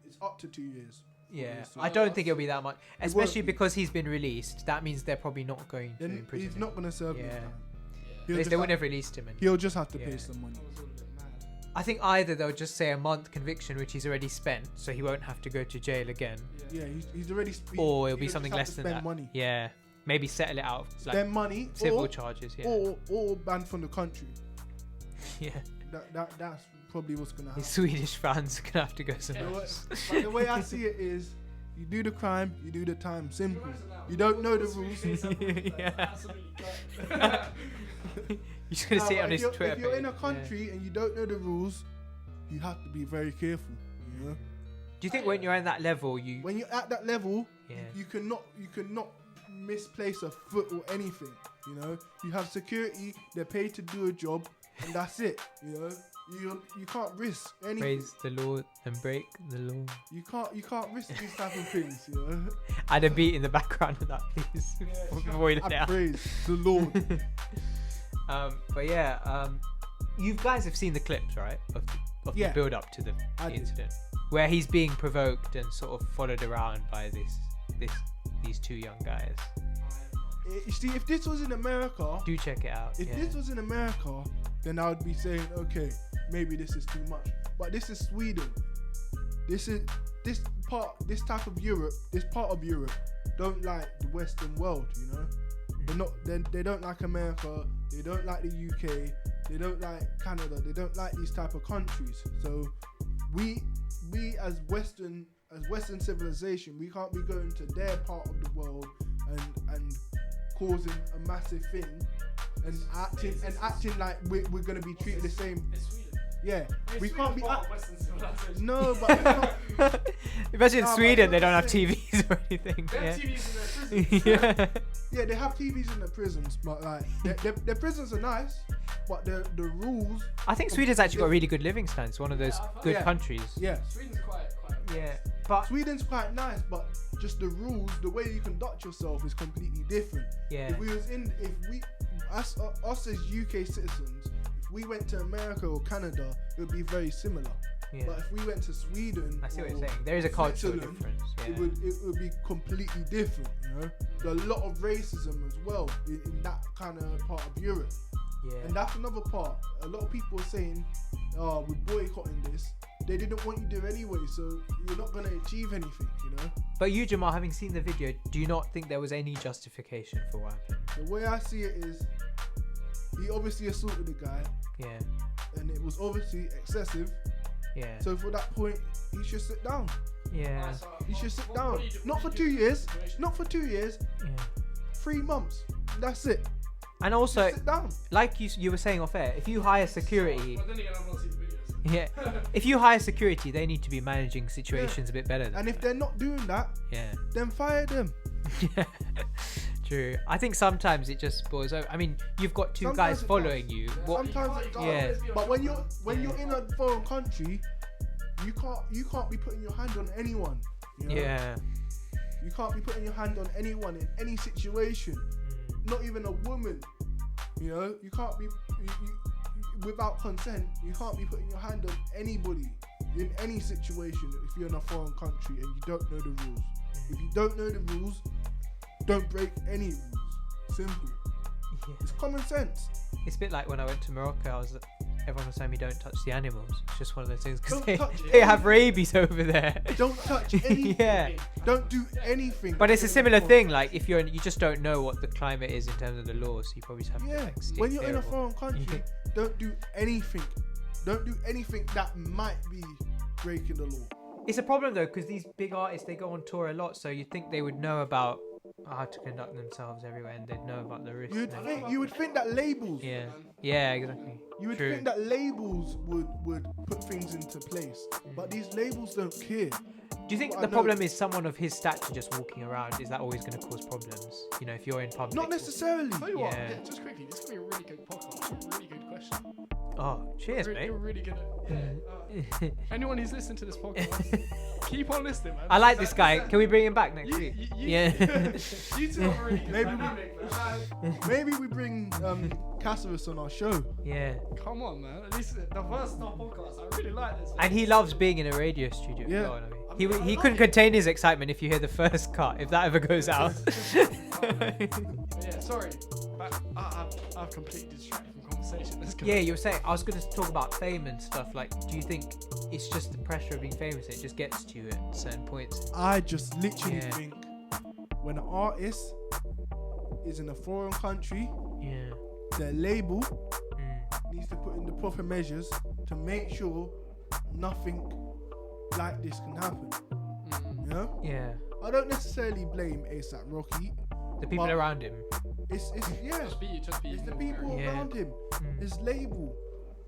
it's up to 2 years. yeah. So I don't think it'll be that much, especially won't be. because he's been released. That means they're probably not going to Then imprison he's him. not gonna serve his Yeah. time. Yeah. He'll They just wouldn't have- have released him. He'll just have to Yeah. pay some money. That was all a bit mad. I think either they'll just say a month conviction, which he's already spent, so he won't have to go to jail again, Yeah, he's already. or it'll be he'll something just have less to than spend that. money. Yeah, maybe settle it out, like Spend money, civil or, charges. Yeah, or banned from the country. yeah. That's probably what's gonna happen. His Swedish fans are gonna have to go The somewhere way- else. but the way I see it is, you do the crime, you do the time. Simple. You don't know the rules. Yeah. Absolutely correct. You're just gonna see it But on his if Twitter If you're in a page, country and you don't know the rules, you have to be very careful. You know, Do you think when you're at that level, you? when you're at that level, Yeah. you cannot misplace a foot or anything. You know, you have security. They're paid to do a job, and that's it. You know, you can't risk anything. Praise the Lord and break the law. You can't risk these type of things. You know, Add a beat in the background of that, please. Before we let it I out. praise the Lord. But yeah, you guys have seen the clips, right? Of Yeah. the build up to the I did. incident, where he's being provoked and sort of followed around by these two young guys. You see, if this was in America, Do check it out. if yeah. this was in America, then I would be saying, okay, maybe this is too much. But this is Sweden. This type of Europe, this part of Europe, don't like the Western world. You know, they don't like America. They don't like the UK. They don't like Canada. They don't like these type of countries. So we as Western civilization, we can't be going to their part of the world and causing a massive thing and acting like we're gonna be treated the same. It's Sweden. Yeah, we can't be. Western civilization. No, but we can't, Especially in Nah, but Sweden, it's they not don't have the same. TVs or anything. They Yeah. have TVs in their prisons. Yeah. yeah, they have TVs in the prisons, but like their prisons are nice, but the rules. I think Sweden's actually got really good living standards. One of those good Yeah. countries. Yeah, Sweden's quite. Yeah, but Sweden's quite nice, but just the rules, the way you conduct yourself is completely different. yeah, Us as UK citizens, if we went to America or Canada, it would be very similar. yeah. But if we went to Sweden, I see what or you're saying. There is a cultural Switzerland, difference. Yeah. it would be completely different. You know, there's a lot of racism as well in that kind of part of Europe, yeah. and that's another part. A lot of people are saying, "Oh, we're boycotting this." They didn't want you there anyway, so you're not gonna achieve anything. You know. But you, Jamal, having seen the video, do you not think there was any justification for what happened? The way I see it is, he obviously assaulted the guy, Yeah, and it was obviously excessive. yeah, So for that point, he should sit down. yeah, He should sit down. Not for 2 years. Not for 2 years. yeah. 3 months. That's it. And also, Sit down. like you were saying off air, if you hire security, But then again, I've not seen the videos. yeah, if you hire security, they need to be managing situations a bit better. Than And if that. they're not doing that, yeah, then fire them. true. I think sometimes it just boils over. I mean, you've got two Sometimes guys it following you. What? Sometimes it does. Yeah. But when you're in a foreign country, you can't be putting your hand on anyone. You know? Yeah. You can't be putting your hand on anyone in any situation. Not even a woman. You know, you can't be without consent. You can't be putting your hand on anybody in any situation if you're in a foreign country and you don't know the rules. If you don't know the rules, don't break any rules. Simple. Yeah. It's common sense. It's a bit like when I went to Morocco. Everyone was telling me don't touch the animals. It's just one of those things because Don't touch they have rabies over there. Don't touch anything. Yeah. Don't do anything. But it's a in similar foreign- thing. Like if you just don't know what the climate is in terms of the laws, so you probably just have to Yeah. like, stick When you're in there a or- foreign country, don't do anything. Don't do anything that might be breaking the law. It's a problem though because these big artists they go on tour a lot, so you'd think they would know about how to conduct themselves everywhere, and they'd know about the risks. You would think that labels. Yeah. Yeah, exactly. You would True. think that labels would put things into place, but these labels don't care. Do you think Well, the I know- problem is someone of his stature just walking around? Is that always going to cause problems? You know, if you're in public. Not necessarily. Tell you what, Yeah. just quickly, this could be a really good podcast. Really good question. Oh, cheers, You're mate. really good at anyone who's listening to this podcast, keep on listening, man. I like this guy. Can we bring him back next You, week? you, Yeah. you two are really good. Maybe dynamic, man. Maybe we bring Caserus on our show. Yeah. Come on, man. At least the first podcast, I really like this. Man. And he loves being in a radio studio. Yeah. You know what I mean? I He mean, I he love couldn't it. contain his excitement if you hear the first cut, if that ever goes out. But yeah, sorry. But I've completely distracted from conversation. Let's go. Yeah, you were saying, I was going to talk about fame and stuff. Like, do you think it's just the pressure of being famous? It just gets to you at certain points. I just literally Yeah. think when an artist is in a foreign country, Yeah. their label Mm. needs to put in the proper measures to make sure nothing like this can happen. Mm. You know? Yeah. I don't necessarily blame ASAP Rocky. The people But- around him. It's yeah. Just be. It's the more people careful. Yeah. around him, Mm. his label,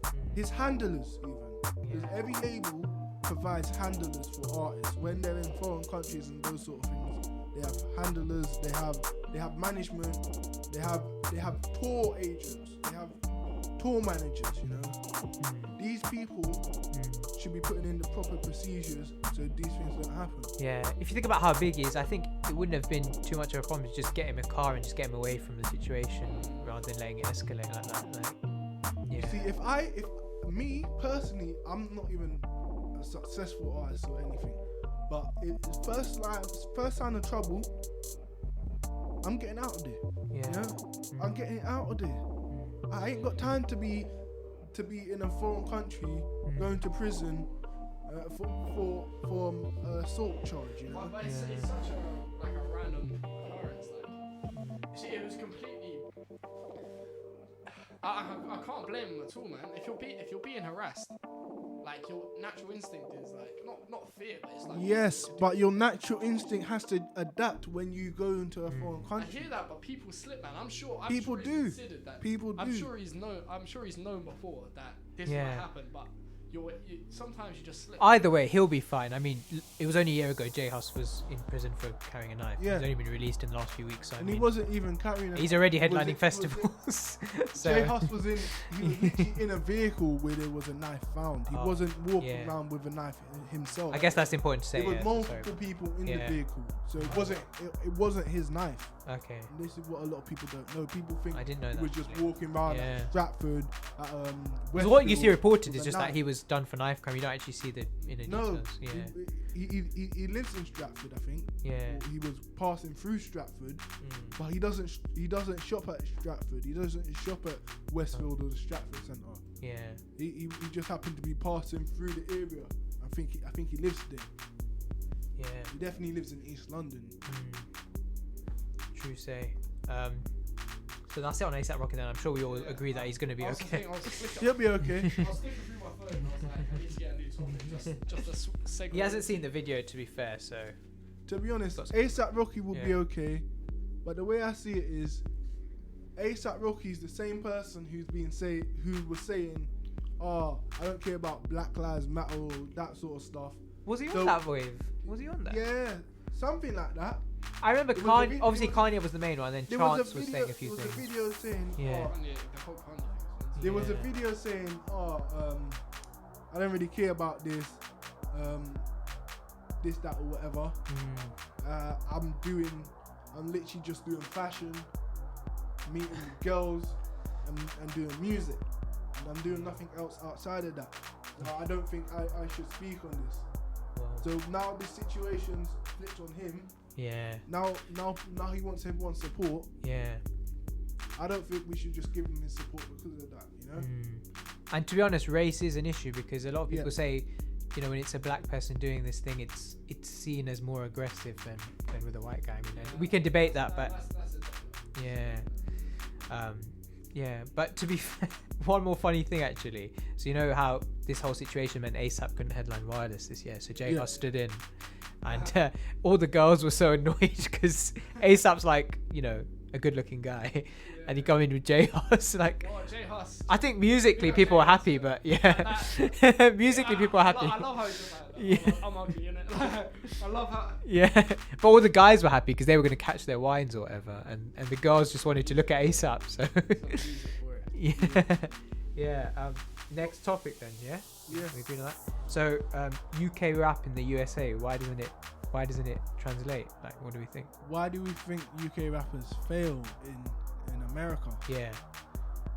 Mm. his handlers even. Because Yeah. every label provides handlers for artists when they're in foreign countries and those sort of things. They have handlers, they have management, they have tour agents, they have tour managers, you know. Mm. These people Mm. should be putting in the proper procedures so these things don't happen. Yeah, if you think about how big he is, I think it wouldn't have been too much of a problem to just get him a car and just get him away from the situation rather than letting it escalate like that. Like, You yeah. see, if me personally, I'm not even a successful artist or anything, but it's first sign of trouble, I'm getting out of there. Yeah. You know? I'm getting out of there. Mm. I ain't got time to be in a foreign country, going to prison for assault charge. You know. But it's Yeah. such a random occurrence. Like, you see, it was completely. I can't blame him at all, man. If you're being harassed, like your natural instinct is like not fear, but it's like Yes, but your natural instinct has to adapt when you go into a foreign I country. hear that, but people slip, man. I'm sure People he's do. considered that. People I'm do. sure he's known before that this Yeah. might happen, but sometimes you just slip. Either way, he'll be fine. I mean, it was only a year ago J Hus was in prison for carrying a knife. Yeah. He's only been released in the last few weeks. So I And mean, he wasn't even carrying. he's already was headlining it- festivals. So J Hus was literally in a vehicle where there was a knife found. He Oh, wasn't walking yeah. around with a knife himself. I guess that's important to say. There was Yeah, multiple sorry. people in Yeah. the vehicle, so it wasn't his knife. Okay. And this is what a lot of people don't know. People think I didn't know he that. was just actually. walking around Yeah. at Stratford. Because what you see reported with is a just that knife. he was done for knife crime. You don't actually see the inner No, details. Yeah. he lives in Stratford, I think. Yeah. He was passing through Stratford, Mm. but he doesn't shop at Stratford. He doesn't shop at Westfield or the Stratford Centre. Yeah. He just happened to be passing through the area. I think he lives there. Yeah. He definitely lives in East London. True say. So that's it on ASAP Rocky then. I'm sure we all agree that he's going to be I was okay. thinking, I was flicking He'll be okay. I was flipping through my phone and I was like, I need to get a new topic. Just a segue. He hasn't seen the video, to be fair, so To be honest, Got ASAP Rocky will be Yeah. okay, but the way I see it is, ASAP Rocky's the same person who was saying, "Oh, I don't care about Black Lives Matter or that sort of stuff." was he on So- that wave? Was he on that? Yeah, something like that. I remember There was a vid- obviously there was- Kanye was the main one, and then There Chance was was saying a few there was things. a video saying, Yeah. Kanye, the whole Kanye thing. there was a Yeah. video saying, I don't really care about this, this, that, or whatever. I'm literally just doing fashion, meeting girls, and doing music. And I'm doing nothing else outside of that. So I don't think I should speak on this. Well, So now the situation's flipped on him. yeah, Now he wants everyone's support. yeah. I don't think we should just give him his support because of that, you know? And to be honest, race is an issue because a lot of people Yeah. say, you know, when it's a black person doing this thing, it's seen as more aggressive than with a white guy. I mean, we can debate that, but That's it. yeah, yeah. But to be fair, one more funny thing actually. So you know how this whole situation meant ASAP couldn't headline Wireless this year, so J Yeah. Hus stood in, and all the girls were so annoyed because ASAP's like, you know, a good-looking guy, and he come in with J Hus. Like, J Hus. I think musically people were happy, but yeah, musically people are happy. I love how he's like, I'm ugly, innit? I love how. Yeah, but all the guys were happy because they were going to catch their wines or whatever, and the girls just wanted to look at ASAP. So yeah. Next topic then, yeah. Yeah. We agree on that. So UK rap in the USA, why doesn't it translate? Like, what do we think? Why do we think UK rappers fail in America? Yeah.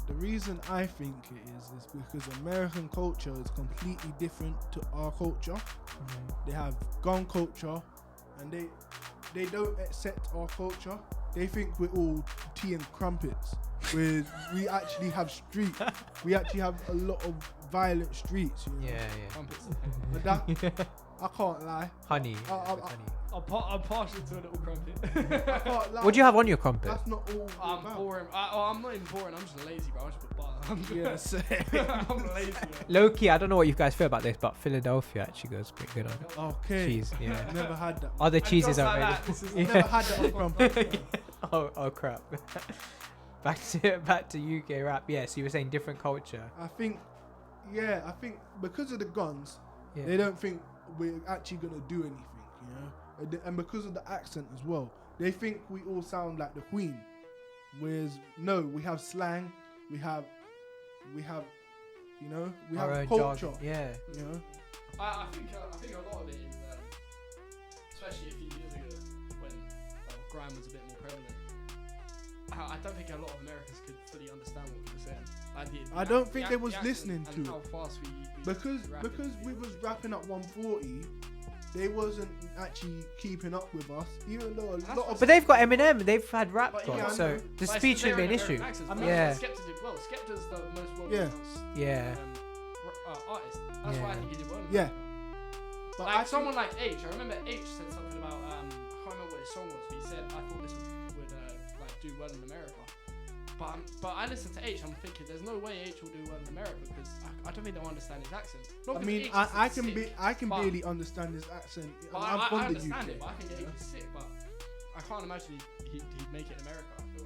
The reason I think it is because American culture is completely different to our culture. They have gun culture, and they don't accept our culture. They think we're all tea and crumpets. We actually have street. We actually have a lot of violent streets. You know? Yeah. Crumpets. But that, I can't lie. Honey. I- I'm partial to a little crumpet. I can't lie. What do you have on your crumpet? That's not all. I'm about. boring. I'm not even boring. I'm just lazy, bro. I just put butter. Yeah, same. I'm lazy. Man. Low key, I don't know what you guys feel about this, but Philadelphia actually goes pretty good on Okay. cheese. Yeah. Never had that. Other And cheeses just aren't like ready. that, this is- Never had that on crumpet. Oh crap. back to UK rap. Yeah, so you were saying different culture. I think because of the guns, Yeah. they don't think we're actually gonna do anything, you know. And because of the accent as well, they think we all sound like the Queen. Whereas no, we have slang, we have, you know, we Our have own culture. jargon. Yeah. You know, I think a lot of it is, especially a few years ago when grime was a bit more prevalent. I don't think a lot of Americans could fully understand what we were saying. Like I don't think they was accent listening and to how it. fast we because we was rapping at 140. They wasn't actually keeping up with us, even though a lot of. But they've got Eminem. They've had rap But gods, yeah, I so know. the But speech shouldn't be an issue. I mean, Yeah. Skepta's the most well Yeah. Yeah. artist. That's why I Yeah. think he did well. in Yeah. America. But Like I someone like H, I remember H said something about I can't remember what his song was, but he said I thought this would like do well in America. But I listened to H, I'm thinking there's no way H will do well in America because I don't think they'll understand his accent. Not I 'cause mean, H is sick, I can but- barely understand his accent. But I'm I from the understand UK. it, but I think H is sick. But I can't imagine he'd make it in America. I feel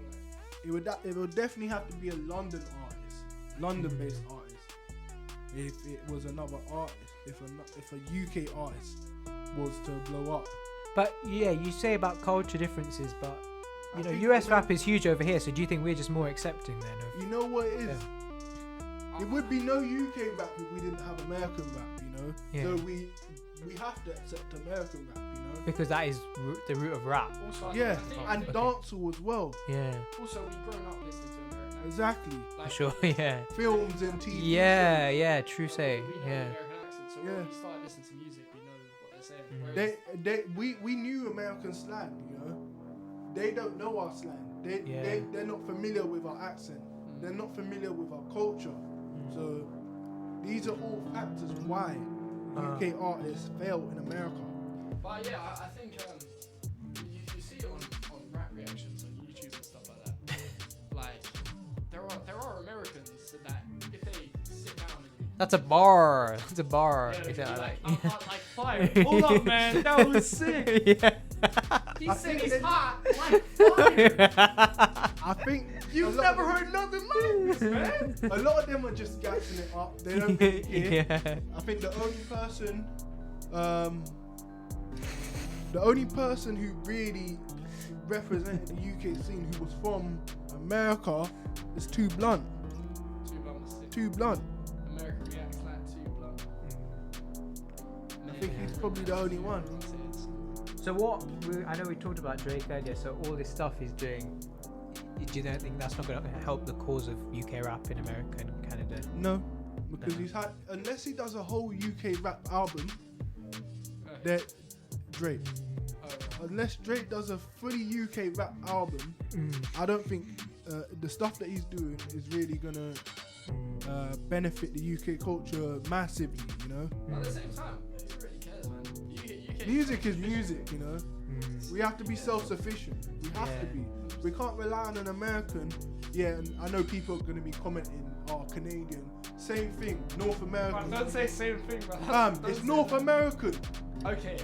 like. It would definitely have to be a London artist, London-based artist. If it was another artist, if a UK artist was to blow up. But yeah, you say about culture differences, but I you know, think, US you know- rap is huge over here. So do you think we're just more accepting then? Of, You know what it is? It would be no UK rap if we didn't have American rap, you know. Yeah. So we have to accept American rap, you know. because that is the root of rap. Also, Yeah, I think, and Okay. dancehall as well. Yeah, also we've grown up listening to American accents. Exactly. for sure. Yeah. Films and TV. Yeah, yeah. True say. We know Yeah. American accents, so Yeah. when we start listening to music, we know what they're saying. Mhm. Whereas- We knew American slang, you know. They don't know our slang. Yeah. They're not familiar with our accent. They're not familiar with our culture. So these are all factors why UK artists fail in America. But yeah, I think you see it on rap reactions on YouTube and stuff like that. Like there are Americans that if they sit down and That's a bar. That's a bar. yeah, Is that like, like- like fire. Hold up, man, that was sick. yeah. He I said think it's they- hot like fire. I think You've a lot never of- heard nothing like this, man. A lot of them are just gassing it up. They don't really care. Yeah. I think the only person who really represented the UK scene who was from America is Too Blunt. Too Blunt. America reacts like too blunt. I think he's probably the only one. So I know we talked about Drake earlier. So all this stuff he's doing, do you not think that's not going to help the cause of UK rap in America and Canada? No, because unless he does a whole UK rap album, that Drake. Unless Drake does a fully UK rap album, I don't think the stuff that he's doing is really gonna benefit the UK culture massively. You know, But at the same time, who really cares, man? UK music is music. You know, we have to be self-sufficient. We have to Yeah. be. We can't rely on an American. Yeah, and I know people are gonna be commenting, "Oh, Canadian." Same thing, North American. Don't say same thing, bro. It's North American. Okay.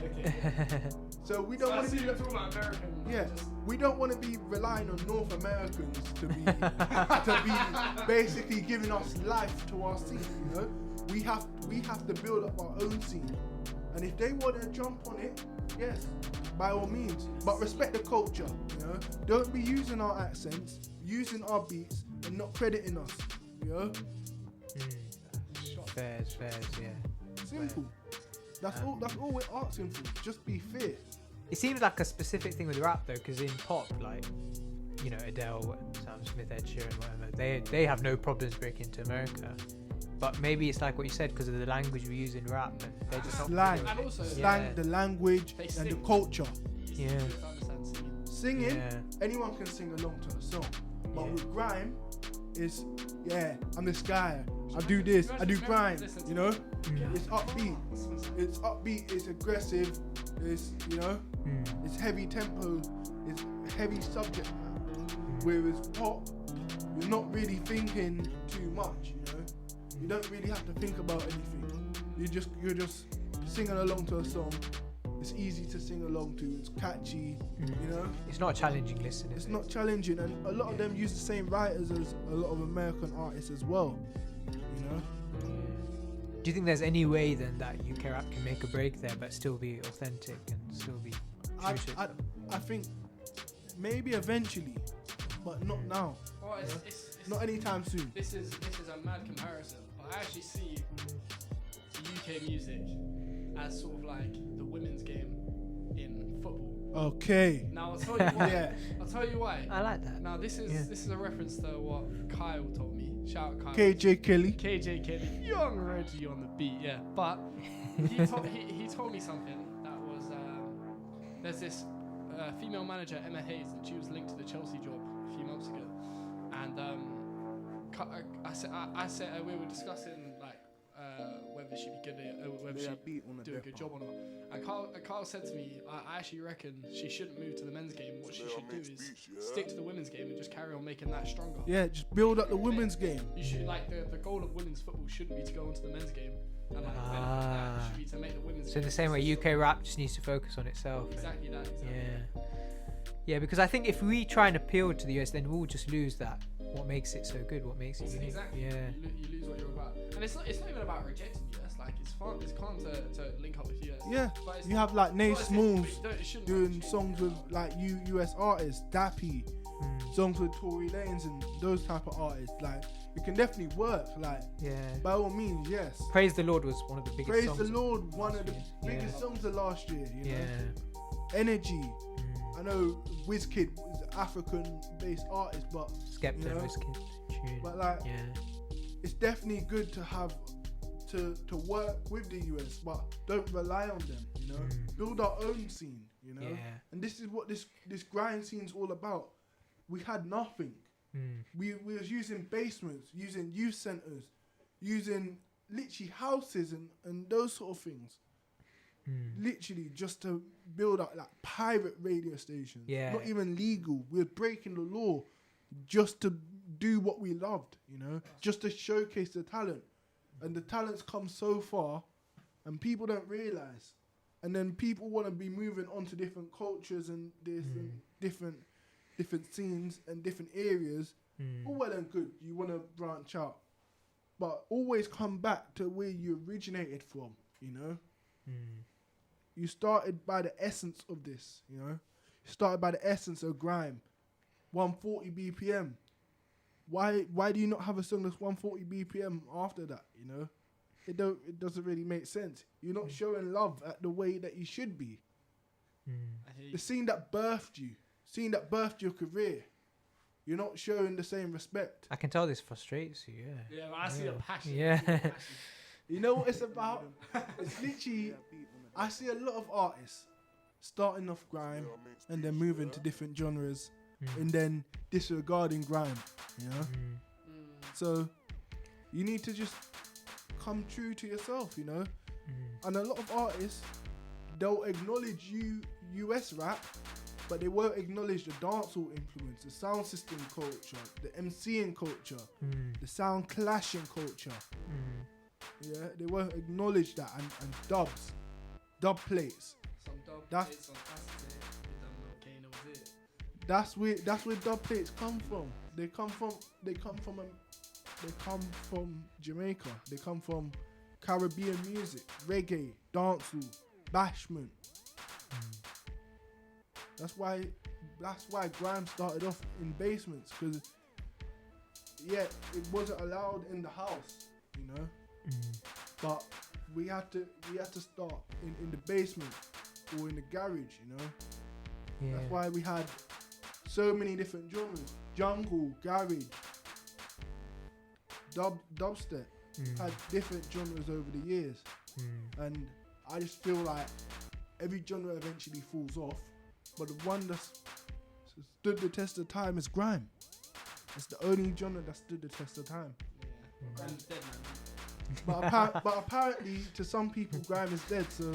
So we So don't I want to see be. you're talking about American. Yeah, just- we don't want to be relying on North Americans to be basically giving us life to our scene. You know, we have to build up our own scene, and if they want to jump on it, yes, by all means. But respect the culture. You know, don't be using our accents, using our beats, and not crediting us. You know, Fairs, yeah. simple. That's all. That's all we're asking for. Just be fair. It seems like a specific thing with rap though, because in pop, like, you know, Adele, Sam Smith, Ed Sheeran, whatever, they have no problems breaking into America. But maybe it's like what you said, because of the language we use in rap, and they're just not Slang, familiar And with also, it. slang, Yeah. the language, They and sing. the culture. Yeah. You have to understand singing. Singing, Yeah. anyone can sing along to a song. But Yeah. with grime, it's I'm this guy. I do this. I do grime. Listen to You know, Mm. it's upbeat. It's upbeat. It's aggressive. It's it's heavy tempo. It's heavy subject matter. Whereas pop, you're not really thinking too much. You know, you don't really have to think about anything. You're just singing along to a song. It's easy to sing along to. It's catchy. You know. It's not a challenging listen, is It's it? not challenging, and a lot of them use the same writers as a lot of American artists as well. You know, Do you think there's any way then that UK rap can make a break there, but still be authentic and still be I, true to I think maybe eventually, but not now. Well, Yeah. it's Not anytime soon. This is a mad comparison, but I actually see the UK music as sort of like the women's game in football. Okay. Now I'll tell you why. Yeah. I'll tell you why. I like that. Now this is a reference to what Kyle told me. Shout out Kyle. KJ Kelly. KJ Kelly, young Reggie on the beat, yeah. But he told me something that was there's this female manager, Emma Hayes, and she was linked to the Chelsea job a few months ago, and I said we were discussing like whether she'd be good at whether she'd do a good job or not. And Kyle said to me, I actually reckon she shouldn't move to the men's game. What she should do is stick to the women's game and just carry on making that stronger. Yeah, just build up the women's game. You should like the goal of women's football shouldn't be to go into the men's game, and like benefit that. It should be to make the women's. So game in the same way, successful. UK rap just needs to focus on itself. Exactly that. Exactly Yeah. Yeah, because I think if we try and appeal to the US, then we'll just lose that. What makes it so good? What makes it unique? Exactly. Yeah. You lose what you're about, and it's not even about rejecting US. Like it's fun. It's calm to link up with US. Yeah. But it's You have like Nate but it's- Smalls it shouldn't doing change. songs with like US artists, Dappy, songs with Tory Lanez and those type of artists. Like it can definitely work. Like Yeah. by all means, yes. Praise the Lord was one of the biggest Praise songs. the Lord, one of the Yeah. biggest songs of last year. You know, Yeah. Energy. I know Wizkid is an African-based artist, but Skepta you know, was kid tune. but like Yeah. it's definitely good to have to work with the US, but don't rely on them. You know, build our own scene. You know, Yeah. and this is what this grind scene's all about. We had nothing. We was using basements, using youth centers, using literally houses and those sort of things. Literally just to build up like pirate radio stations. Yeah. Not even legal. We're breaking the law just to do what we loved, you know, just to showcase the talent. And the talent's come so far and people don't realize. And then people want to be moving on to different cultures and different scenes and different areas. All well and good. You want to branch out. But always come back to where you originated from, you know. You started by the essence of this, you know. You started by the essence of grime. 140 BPM. Why do you not have a song that's 140 BPM after that, you know? It doesn't really make sense. You're not showing love at the way that you should be. I hear you. The scene that birthed you, scene that birthed your career, you're not showing the same respect. I can tell this frustrates you. Yeah. Yeah, I see the passion. Yeah. I see the passion. You know what it's about? It's literally, I see a lot of artists starting off grime and then moving to different genres and then disregarding grime, you know? So you need to just come true to yourself, you know? And a lot of artists, they'll acknowledge US rap, but they won't acknowledge the dancehall influence, the sound system culture, the MCing culture, the sound clashing culture. Yeah, they won't acknowledge that and dubs. dub plates. Some dub That's- plates, some acetate, you done cocaine, that was it. That's where dub plates come from. They come from Jamaica. They come from Caribbean music, reggae, dancehall, bashment. That's why grime started off in basements, because it wasn't allowed in the house, you know. But we had to start in the basement or in the garage, you know. Yeah. That's why we had so many different genres: jungle, garage, dubstep. Had different genres over the years, and I just feel like every genre eventually falls off, but the one that's stood the test of time is grime. It's the only genre that stood the test of time. Yeah. Grime's dead, man. But apparently to some people grime is dead, so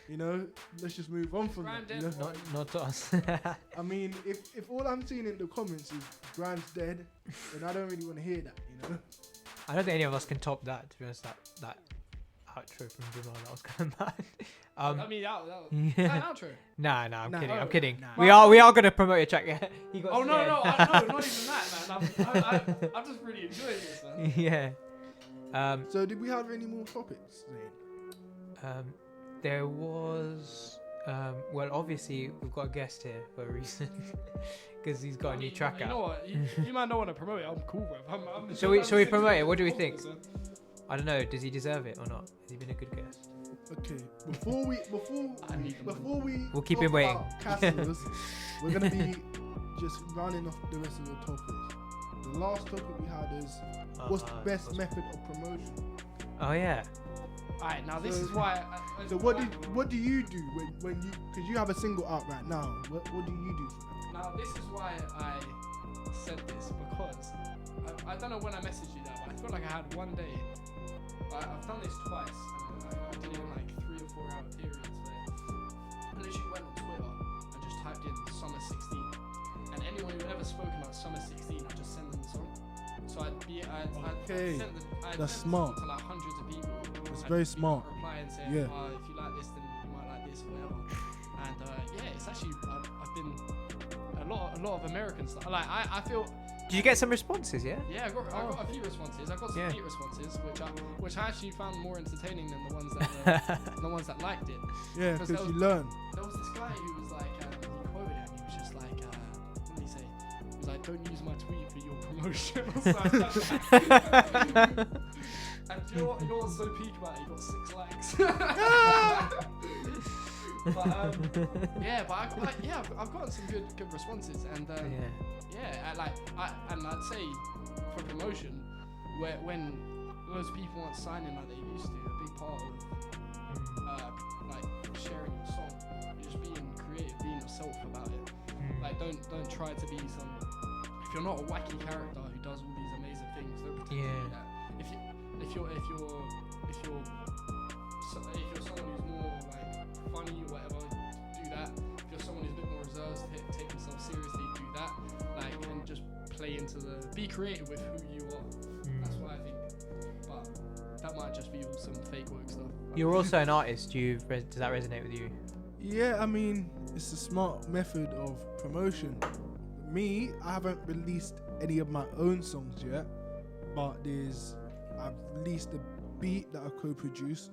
you know, let's just move on from Grime that. dead, You know? Not to us. I mean, if all I'm seeing in the comments is grime's dead, then I don't really want to hear that, you know. I don't think any of us can top that, to be honest. That outro from Jamal, that was kind of mad. I mean, that was Yeah. that outro. Nah, I'm Nah. kidding. Oh, I'm kidding. nah. We are gonna promote your track. Yeah. He got Oh no, scared. no, not even that, man. I'm just really enjoying this, man. Yeah. So did we have any more topics, Zayn? There was. Well, obviously we've got a guest here for a reason, because he's got a new track You out. know what? You might not want to promote it. I'm cool, bro. Shall we promote it? What do we think? I don't know. Does he deserve it or not? Has he been a good guest? Okay, before we We'll keep talk him waiting. about Caserus, we're gonna be just running off the rest of the topics. The last topic we had is what's the best method of promotion? Oh yeah. Alright, now this So- is why. So what do you do when you, because you have a single out right now? What do you do for that? Now this is why I said this, because I don't know when I messaged you that, but I feel like I had one day. I've done this twice, and I did it in like 3 or 4 hour periods where I literally went on Twitter and just typed in Summer 16, and anyone who ever spoken about Summer 16, I just send them the song. So I'd Okay. send That's send smart. the song to like hundreds of people. It's and very people smart. reply and say, Yeah. if you like this, then you might like this, or whatever. And it's actually I've been a lot of American stuff. Like I feel. Did you get some responses? Yeah. Yeah, I got a few responses. I got some hate responses, which I actually found more entertaining than the ones that the ones that liked it. Yeah, Because because there you learn. There was this guy who was like, he quoted him. He was just like, what did he say? He was like, "Don't use my tweet for your promotion." or something like that. And you know what's so peak about it? He got 6 likes. But I've gotten some good responses, and I'd say for promotion, when those people aren't signing like they used to, a big part of like sharing your song, you're just being creative, being yourself about it. Like don't try to be some. If you're not a wacky character who does all these amazing things, don't pretend to be that. If you're someone who's more like funny or whatever, do that. If you're someone who's a bit more reserved, take yourself seriously, do that. Like, and just play into be creative with who you are. That's what I think. But that might just be all some fake work stuff. You're also an artist. Does that resonate with you? Yeah, I mean, it's a smart method of promotion. Me, I haven't released any of my own songs yet, but I've released a beat that I co-produced,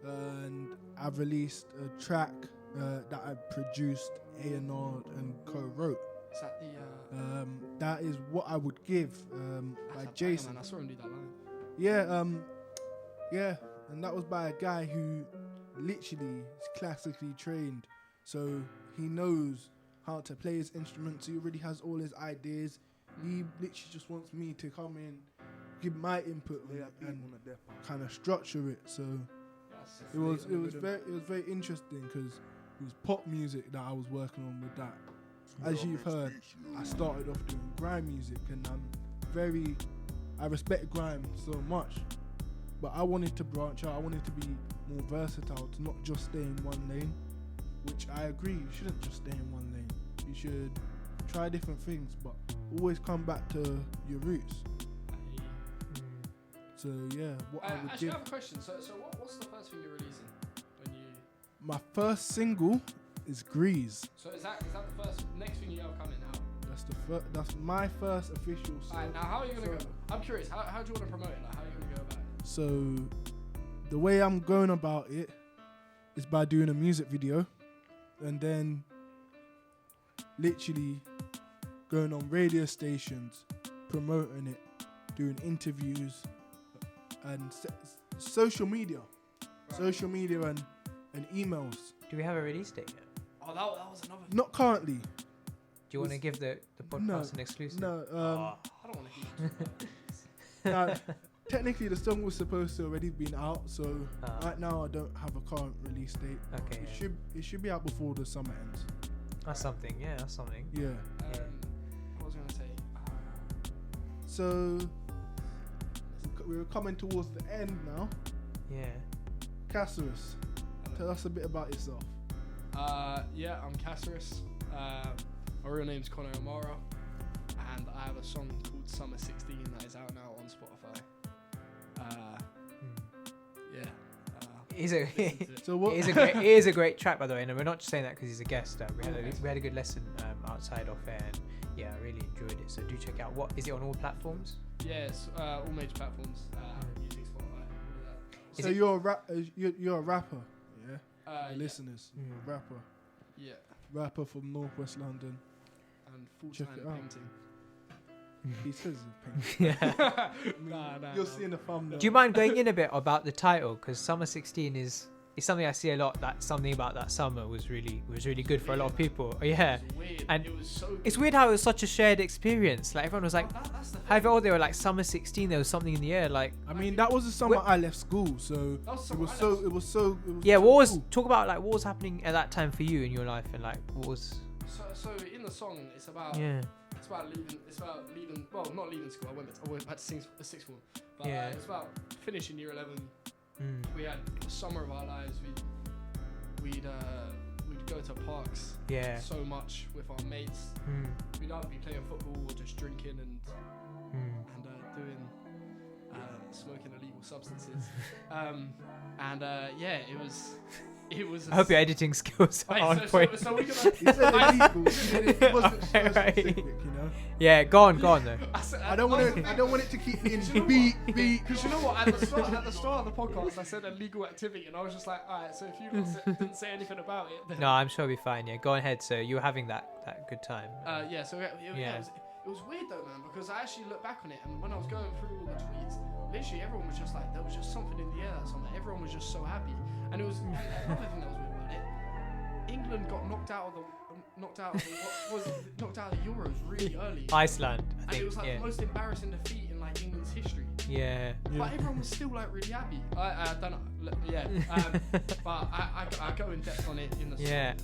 and I've released a track that I produced, A&R and co-wrote. Is that the That is What I Would Give by Jason. Man, I saw him do that live. Yeah, and that was by a guy who literally is classically trained, so he knows how to play his instrument, so he already has all his ideas. He literally just wants me to come in, give my input on it, and kind of structure it. So it was very interesting, because it was pop music that I was working on with that. As you've heard, I started off doing grime music, and I respect grime so much, but I wanted to branch out. I wanted to be more versatile, to not just stay in one lane, which I agree, you shouldn't just stay in one lane. You should try different things, but always come back to your roots. So yeah, what I would actually, give. I have a question. So what's the first thing you're releasing My first single is Grease. So is that the first next thing you have coming out? That's my first official song. Alright, now how are you gonna go? I'm curious. How do you want to promote it? Like, how are you gonna go about it? So the way I'm going about it is by doing a music video, and then literally going on radio stations, promoting it, doing interviews, and social media, and emails. Do we have a release date yet? Oh, that was another. Not currently. Do you want to give the podcast an exclusive? No. I don't want to hear. Technically, the song was supposed to already been out, so right now I don't have a current release date. Okay. It should be out before the summer ends. That's something. Yeah, that's something. Yeah. What was I gonna say? So we're coming towards the end now. Yeah. Caserus, tell us a bit about yourself. Yeah, I'm Caserus. My real name's Connor O'Mara, and I have a song called Summer 16 that is out now on Spotify. Yeah. It is a great track, by the way, and we're not just saying that because he's a guest. We had a good lesson outside of air, and yeah, I really enjoyed it. So do check out. What is it on all platforms? Yes, all major platforms. Music, Spotify. So you're a rapper, yeah? Yeah. Listeners, rapper. Yeah. Rapper from Northwest London. And Check full-time it out. painting. He says he's painting. Yeah. You'll see in the thumbnail. Do you mind going in a bit about the title? Because Summer 16 is something I see a lot. That something about that summer was really good for a lot of people. Yeah. It was weird. And it was so good. It's weird how it was such a shared experience. Like everyone was like, that's the thing. however old they were, like Summer 16, there was something in the air. Like, I mean, that was the summer I left school, so That was it summer was I so. left It was so. It was yeah, so what was cool. talk about like what was happening at that time for you in your life, and like what was So in the song, it's about leaving. Well, not leaving school. I went back to sixth form. But Yeah. it's about finishing year 11. Mm. We had the summer of our lives. We'd go to parks. Yeah. So much with our mates. We'd either be playing football or just drinking and doing smoking illegal substances. Yeah, it was. I hope your editing skills are on point. So we're gonna. He said illegal. It wasn't so Right. specific, you know. Yeah, go on though. I don't want it to keep in beat. Because you know what? At the start of the podcast, I said illegal activity, and I was just like, all right. So if you didn't say anything about it, then No, I'm sure it'll be fine. Yeah, go ahead. So you were having that good time. yeah. So it was weird though, man, because I actually looked back on it, and when I was going through all the tweets, literally everyone was just like, there was just something in the air that summer. Everyone was just so happy, and it was another thing that was weird about it. England got knocked out of the Euros really early. Iceland, I And think. it was like the most embarrassing defeat in like England's history. Yeah. But everyone was still like really happy. I don't know. Yeah. But I go in depth on it in the song. Yeah,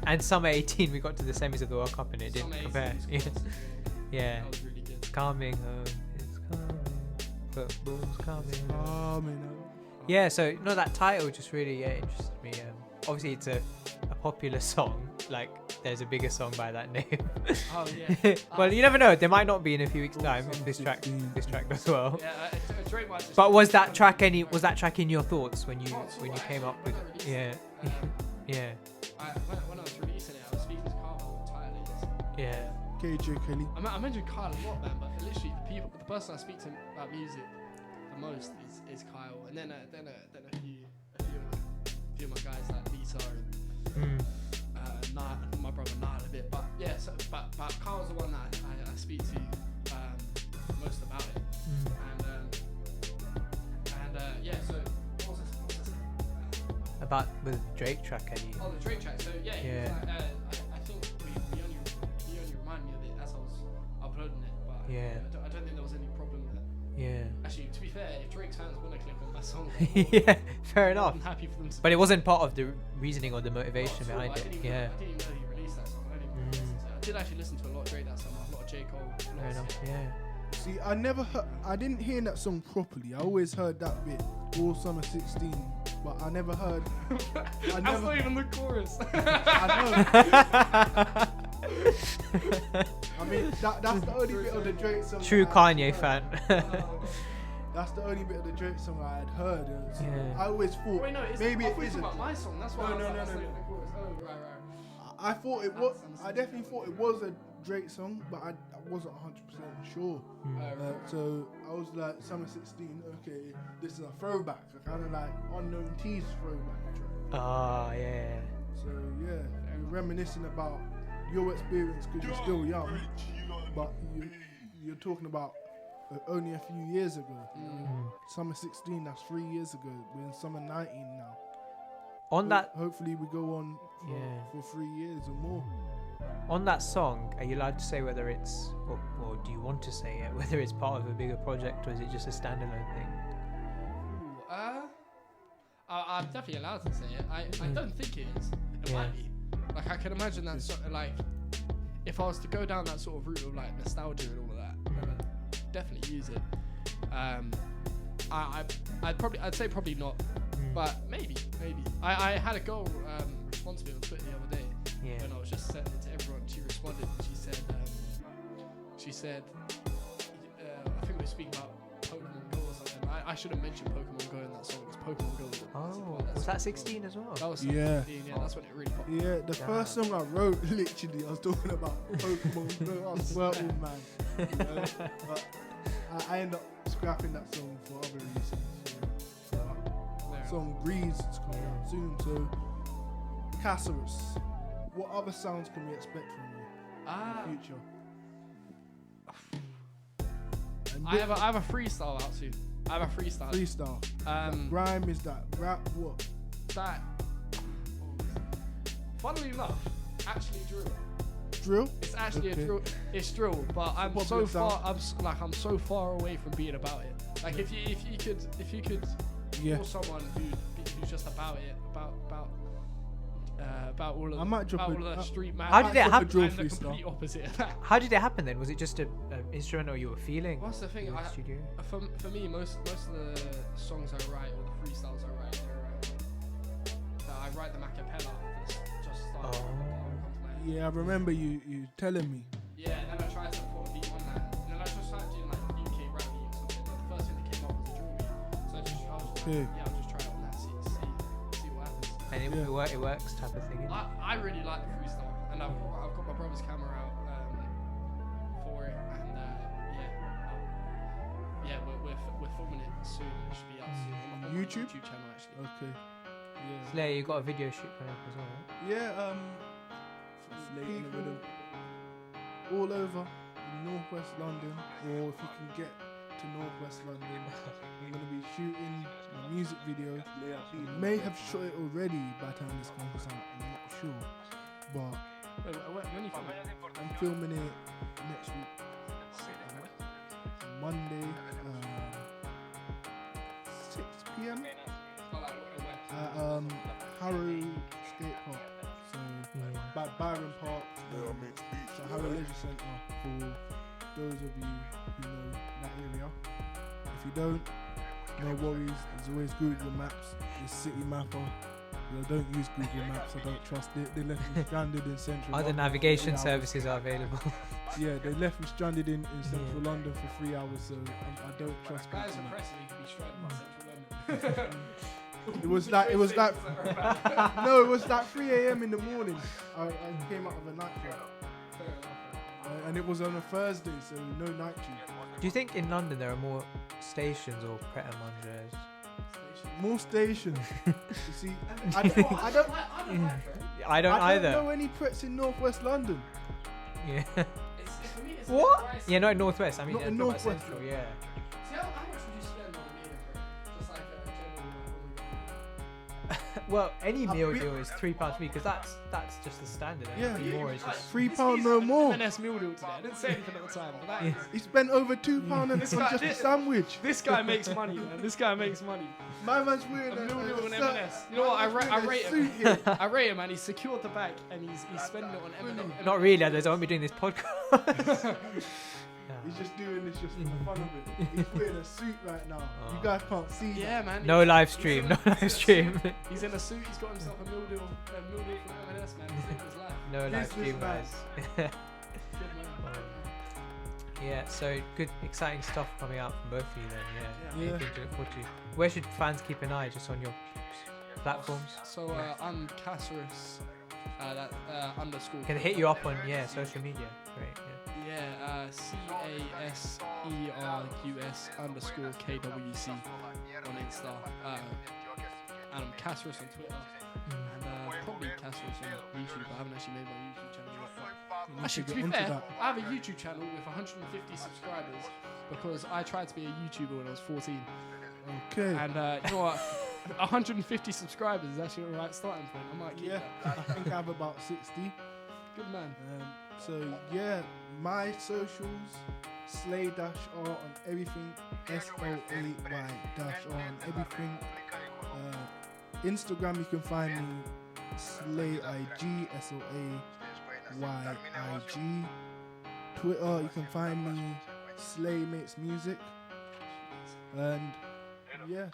and Summer 18, we got to the semis of the World Cup and it didn't Summer 18 compare. was Yeah. awesome. Yeah. That was really good. It's coming home. It's coming. Football's coming. Yeah, so that title just really interested me. Obviously, it's a popular song. Like, there's a bigger song by that name. Oh yeah. Well, you never know. There might not be in a few weeks' time if this track does well. Yeah, Drake might just. But was that track in your thoughts when you came up with? Yeah. Yeah. When I was releasing it, I was speaking to Carl about what title it is. Yeah. KJ Kelly. I mentioned Kyle a lot, man, but literally the person I speak to about music the most is Kyle, and then a few of my guys like Lisa and my brother Niall a bit, but yeah. So but Kyle's the one that I speak to most about it, and yeah. So what was I About the Drake track, any? Oh, the Drake track. So yeah. Yeah. I think he only reminded me of it as I was uploading it, but Yeah. I don't think there was any problem with that. Yeah. Actually, to be fair, if Drake's fans want to click on my song, Yeah. Fair enough. I'm happy for them to. But it wasn't part of the reasoning or the motivation Not at all. behind I it. didn't even Yeah. know he released that song. I didn't even listen to it. I did actually listen to a lot of Drake that summer, a lot of J. Cole. Fair enough. Yeah. See, I didn't hear that song properly. I always heard that bit, all summer 16, but I never heard. That's not even the chorus. I know. I mean, that's the only bit of the Drake song. True that I Kanye heard. fan. That's the only bit of the Drake song I had heard. Yeah. I always thought Wait, no, it's maybe I it thought you were isn't. talking about my song. That's why. No, I was no, like, no, that's no, not no. the chorus. Oh, right. I thought it was. I definitely thought it was a Drake song, but I wasn't 100% sure. So I was like, Summer 16. Okay, this is a throwback, kind of like Unknown T's throwback track. Oh yeah. So yeah, you're reminiscing about your experience because you're still young, but you're talking about only a few years ago. Summer 16, that's 3 years ago. We're in summer 19 now. On that, hopefully we go on for 3 years or more. on that song, are you allowed to say whether it's, or do you want to say it, whether it's part of a bigger project or is it just a standalone thing? I'm definitely allowed to say it. I don't think it is. It might be. Like I can imagine that like if I was to go down that sort of route of like nostalgia and all of that, I'd definitely use it. I'd say probably not, but maybe. I had a girl respond to me on Twitter the other day when I was just sending it to everyone. She responded and she said, I think we were speaking about Pokemon Go or something. I should have mentioned Pokemon Go in that song. It's Pokemon Go. Oh, was that 16 as well? That was 16, yeah, that's when it really popped. Yeah, the first song I wrote, literally, I was talking about Pokemon Go. I swear, man. You know? But I end up scrapping that song for other reasons. So, song Breeze is coming out soon. So, Caserus, what other sounds can we expect from you in the future? I have a freestyle out soon. I have a freestyle. Freestyle. Grime is that rap? What? That. Funnily enough, actually drill. Drill? It's actually a drill. It's drill, but I'm so far. I'm so far away from being about it. Like if you could call someone who's just about it, about all of the street man. How did it happen? I'm the complete opposite of that. How did it happen then? Was it just an instrumental you were feeling? What's the thing? Studio? For me, most of the songs I write or the freestyles I write, I write them a cappella. Just start. Yeah, I remember you telling me. Yeah, and then I tried to put a beat on that. And then I just started doing like UK rap beat or something. The first thing that came up was a drill beat. So I'll just try it on that, see what happens. And it works type of thing. I really like the freestyle, and I've got my brother's camera out for it, and we're filming it soon. It should be out soon on my YouTube channel actually. Okay. Yeah. Slayer, you got a video shoot coming up as well, right? Yeah. People all over northwest London, or if you can get to northwest London, I'm going to be shooting a music video. I may have shot it already by the time this comes out, I'm not sure, but When are you filming? I'm filming it next week, Monday, 6 p.m. at Harrow Skate Park. By Byron Park, so Harrow Leisure Centre for those of you who know that area. If you don't, no worries, there's always Google Maps, there's City Mapper. I don't use Google Maps, I don't trust it. They left me stranded in central Other London. navigation services are available. Yeah, they left me stranded in central London for 3 hours, so I don't trust That is Google Maps. impressive. You can be stranded by central London. It was like no, it was like 3 a.m. in the morning. I came out of a night shift, and it was on a Thursday, so no night shift. Do you think in London there are more stations or pret a mangers? More stations. You see, I don't either. know any prets in northwest London. Yeah. It's What? pricey. Yeah, not in northwest. I mean, Not in talking about northwest. central. Yeah. See, how much would you spend on a meal for just like a general? Well, any meal been- deal is £3 for me because that's just the standard. Yeah. Anything more is just. £3 no more. M&S meal deal today. I didn't say anything at the time, but that is. He spent over £2 on This just guy- a sandwich. This guy makes money, man. This guy makes money. My man's wearing A meal deal on shirt. M&S. You know what? I rate suit him. here. I rate him, man. He's secured the bag and he's spending it on M&S. Not really, others. I won't be doing this podcast. He's just doing this just for the fun of it. He's wearing a suit right now. You guys can't see Yeah, that. man. No live stream. No live stream. He's in a suit. He's got himself a meal deal from M&S, man. He's living his life. No live Business stream, man. guys. Good man. Yeah, so good, exciting stuff coming out from both of you then. Yeah. Yeah. Anything to look forward to. Where should fans keep an eye? Just on your platforms? So I'm Caserus. Underscore. Can they hit you up on social media? Great. Yeah, CASERUS _ KWC on Insta. And I'm Caserus on Twitter. And probably Caserus on YouTube. I haven't actually made my YouTube channel yet. Actually, to be fair, I have a YouTube channel with 150 subscribers because I tried to be a YouTuber when I was 14. Okay. And you know what? 150 subscribers is actually the right starting point. I might keep that. I think I have about 60. Good man. So yeah, my socials, Slay-R on everything, SLAY-R on everything. Instagram, you can find me SlayIG, SLAYIG. Twitter, you can find me Slay Makes Music. And yeah,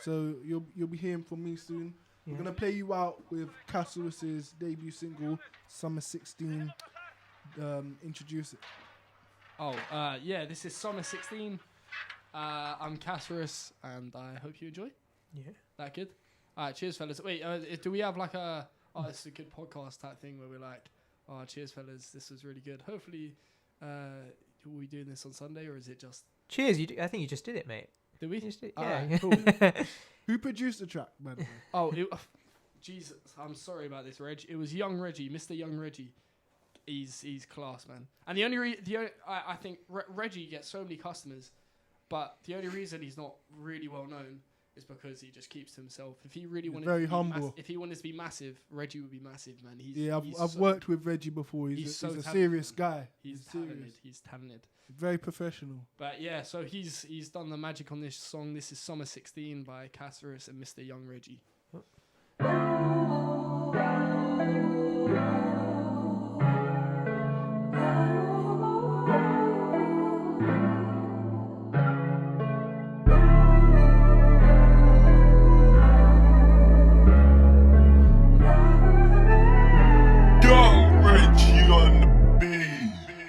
so you'll be hearing from me soon. Yeah. We're gonna play you out with Caserus's debut single, Summer 16. Introduce it. This is Summer 16. I'm Caserus, and I hope you enjoy. Yeah. That good? Alright, cheers, fellas. Wait, do we have like this is a good podcast type thing where we're like, oh, cheers, fellas, this was really good. Hopefully, will we doing this on Sunday, or is it just... Cheers, I think you just did it, mate. Did we? You just did, Alright, yeah. cool. Who produced the track, by the way? Oh, Jesus, I'm sorry about this, Reg. It was Young Reggie, Mr. Young Reggie. He's class, man. And the only I think Reggie gets so many customers, but the only reason he's not really well known is because he just keeps to himself. If he really wanted very to be humble. if he wanted to be massive, Reggie would be massive, man. I've worked with Reggie before. He's a serious guy. He's talented. He's talented. Very professional. But yeah, so he's done the magic on this song. This is Summer 16 by Caserus and Mr. Young Reggie.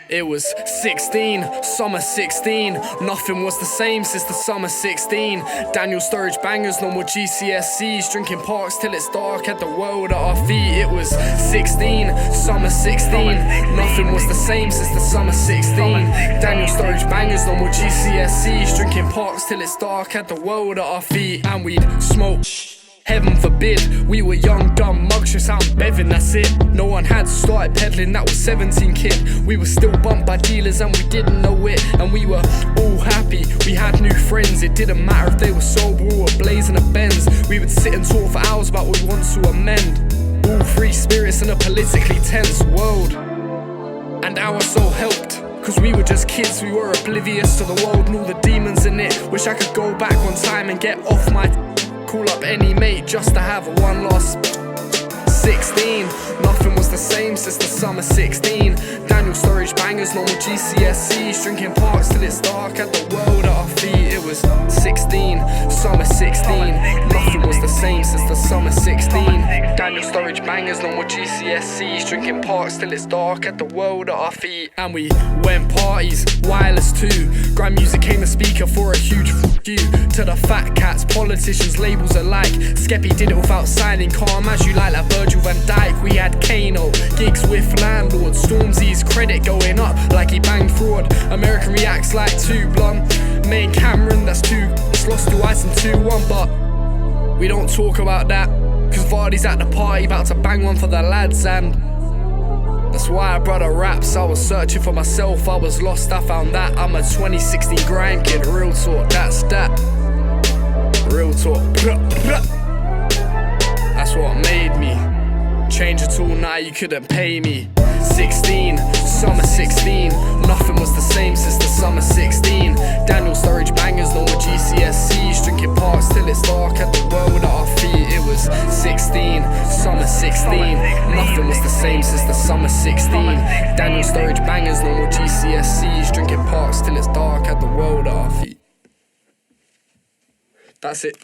It was 16, summer 16. Nothing was the same since the summer 16. Daniel Sturridge bangers, no more GCSEs. Drinking parks till it's dark, had the world at our feet. It was 16, summer 16. Nothing was the same since the summer 16. Daniel Sturridge bangers, no more GCSEs. Drinking parks till it's dark, had the world at our feet. And we'd smoke. Heaven forbid, we were young, dumb, mugs just out bevin', that's it. No one had started peddling, that was 17 kid. We were still bumped by dealers and we didn't know it. And we were all happy, we had new friends. It didn't matter if they were sober or blazing a Benz. We would sit and talk for hours about what we want to amend. All free spirits in a politically tense world. And our soul helped. Cause we were just kids, we were oblivious to the world and all the demons in it. Wish I could go back on time and get off my call up any mate just to have one last 16. Nothing was the same since the summer 16. Daniel Sturridge bangers, normal GCSEs. Drinking parks till it's dark, had the world at our feet. It was 16, summer 16. Nothing was the same since the summer 16. Daniel Sturridge bangers, normal GCSEs. Drinking parks till it's dark, had the world at our feet. And we went parties, wireless too. Grand music came a speaker for a huge fuck you to the fat cats, politicians, labels alike. Skeppy did it without signing, calm as you like Virgil van Dijk. We had Kano, gigs with landlords. Stormzy's credit going up like he banged fraud. American reacts like too blunt. Main Cameron, that's too lost to ice and 2-1. But we don't talk about that, cause Vardy's at the party about to bang one for the lads. And that's why I brought a raps. I was searching for myself, I was lost, I found that. I'm a 2016 grind kid, real talk, that's that. Real talk. That's what made me change it all, now you couldn't pay me. 16, summer 16. Nothing was the same since the summer 16. Daniel Sturridge bangers, no more GCSEs. Drinking parks till it's dark, had the world at our feet. It was 16, summer 16. Nothing was the same since the summer 16. Daniel Sturridge bangers, no more GCSEs. Drinking parks till it's dark, had the world at our feet. That's it.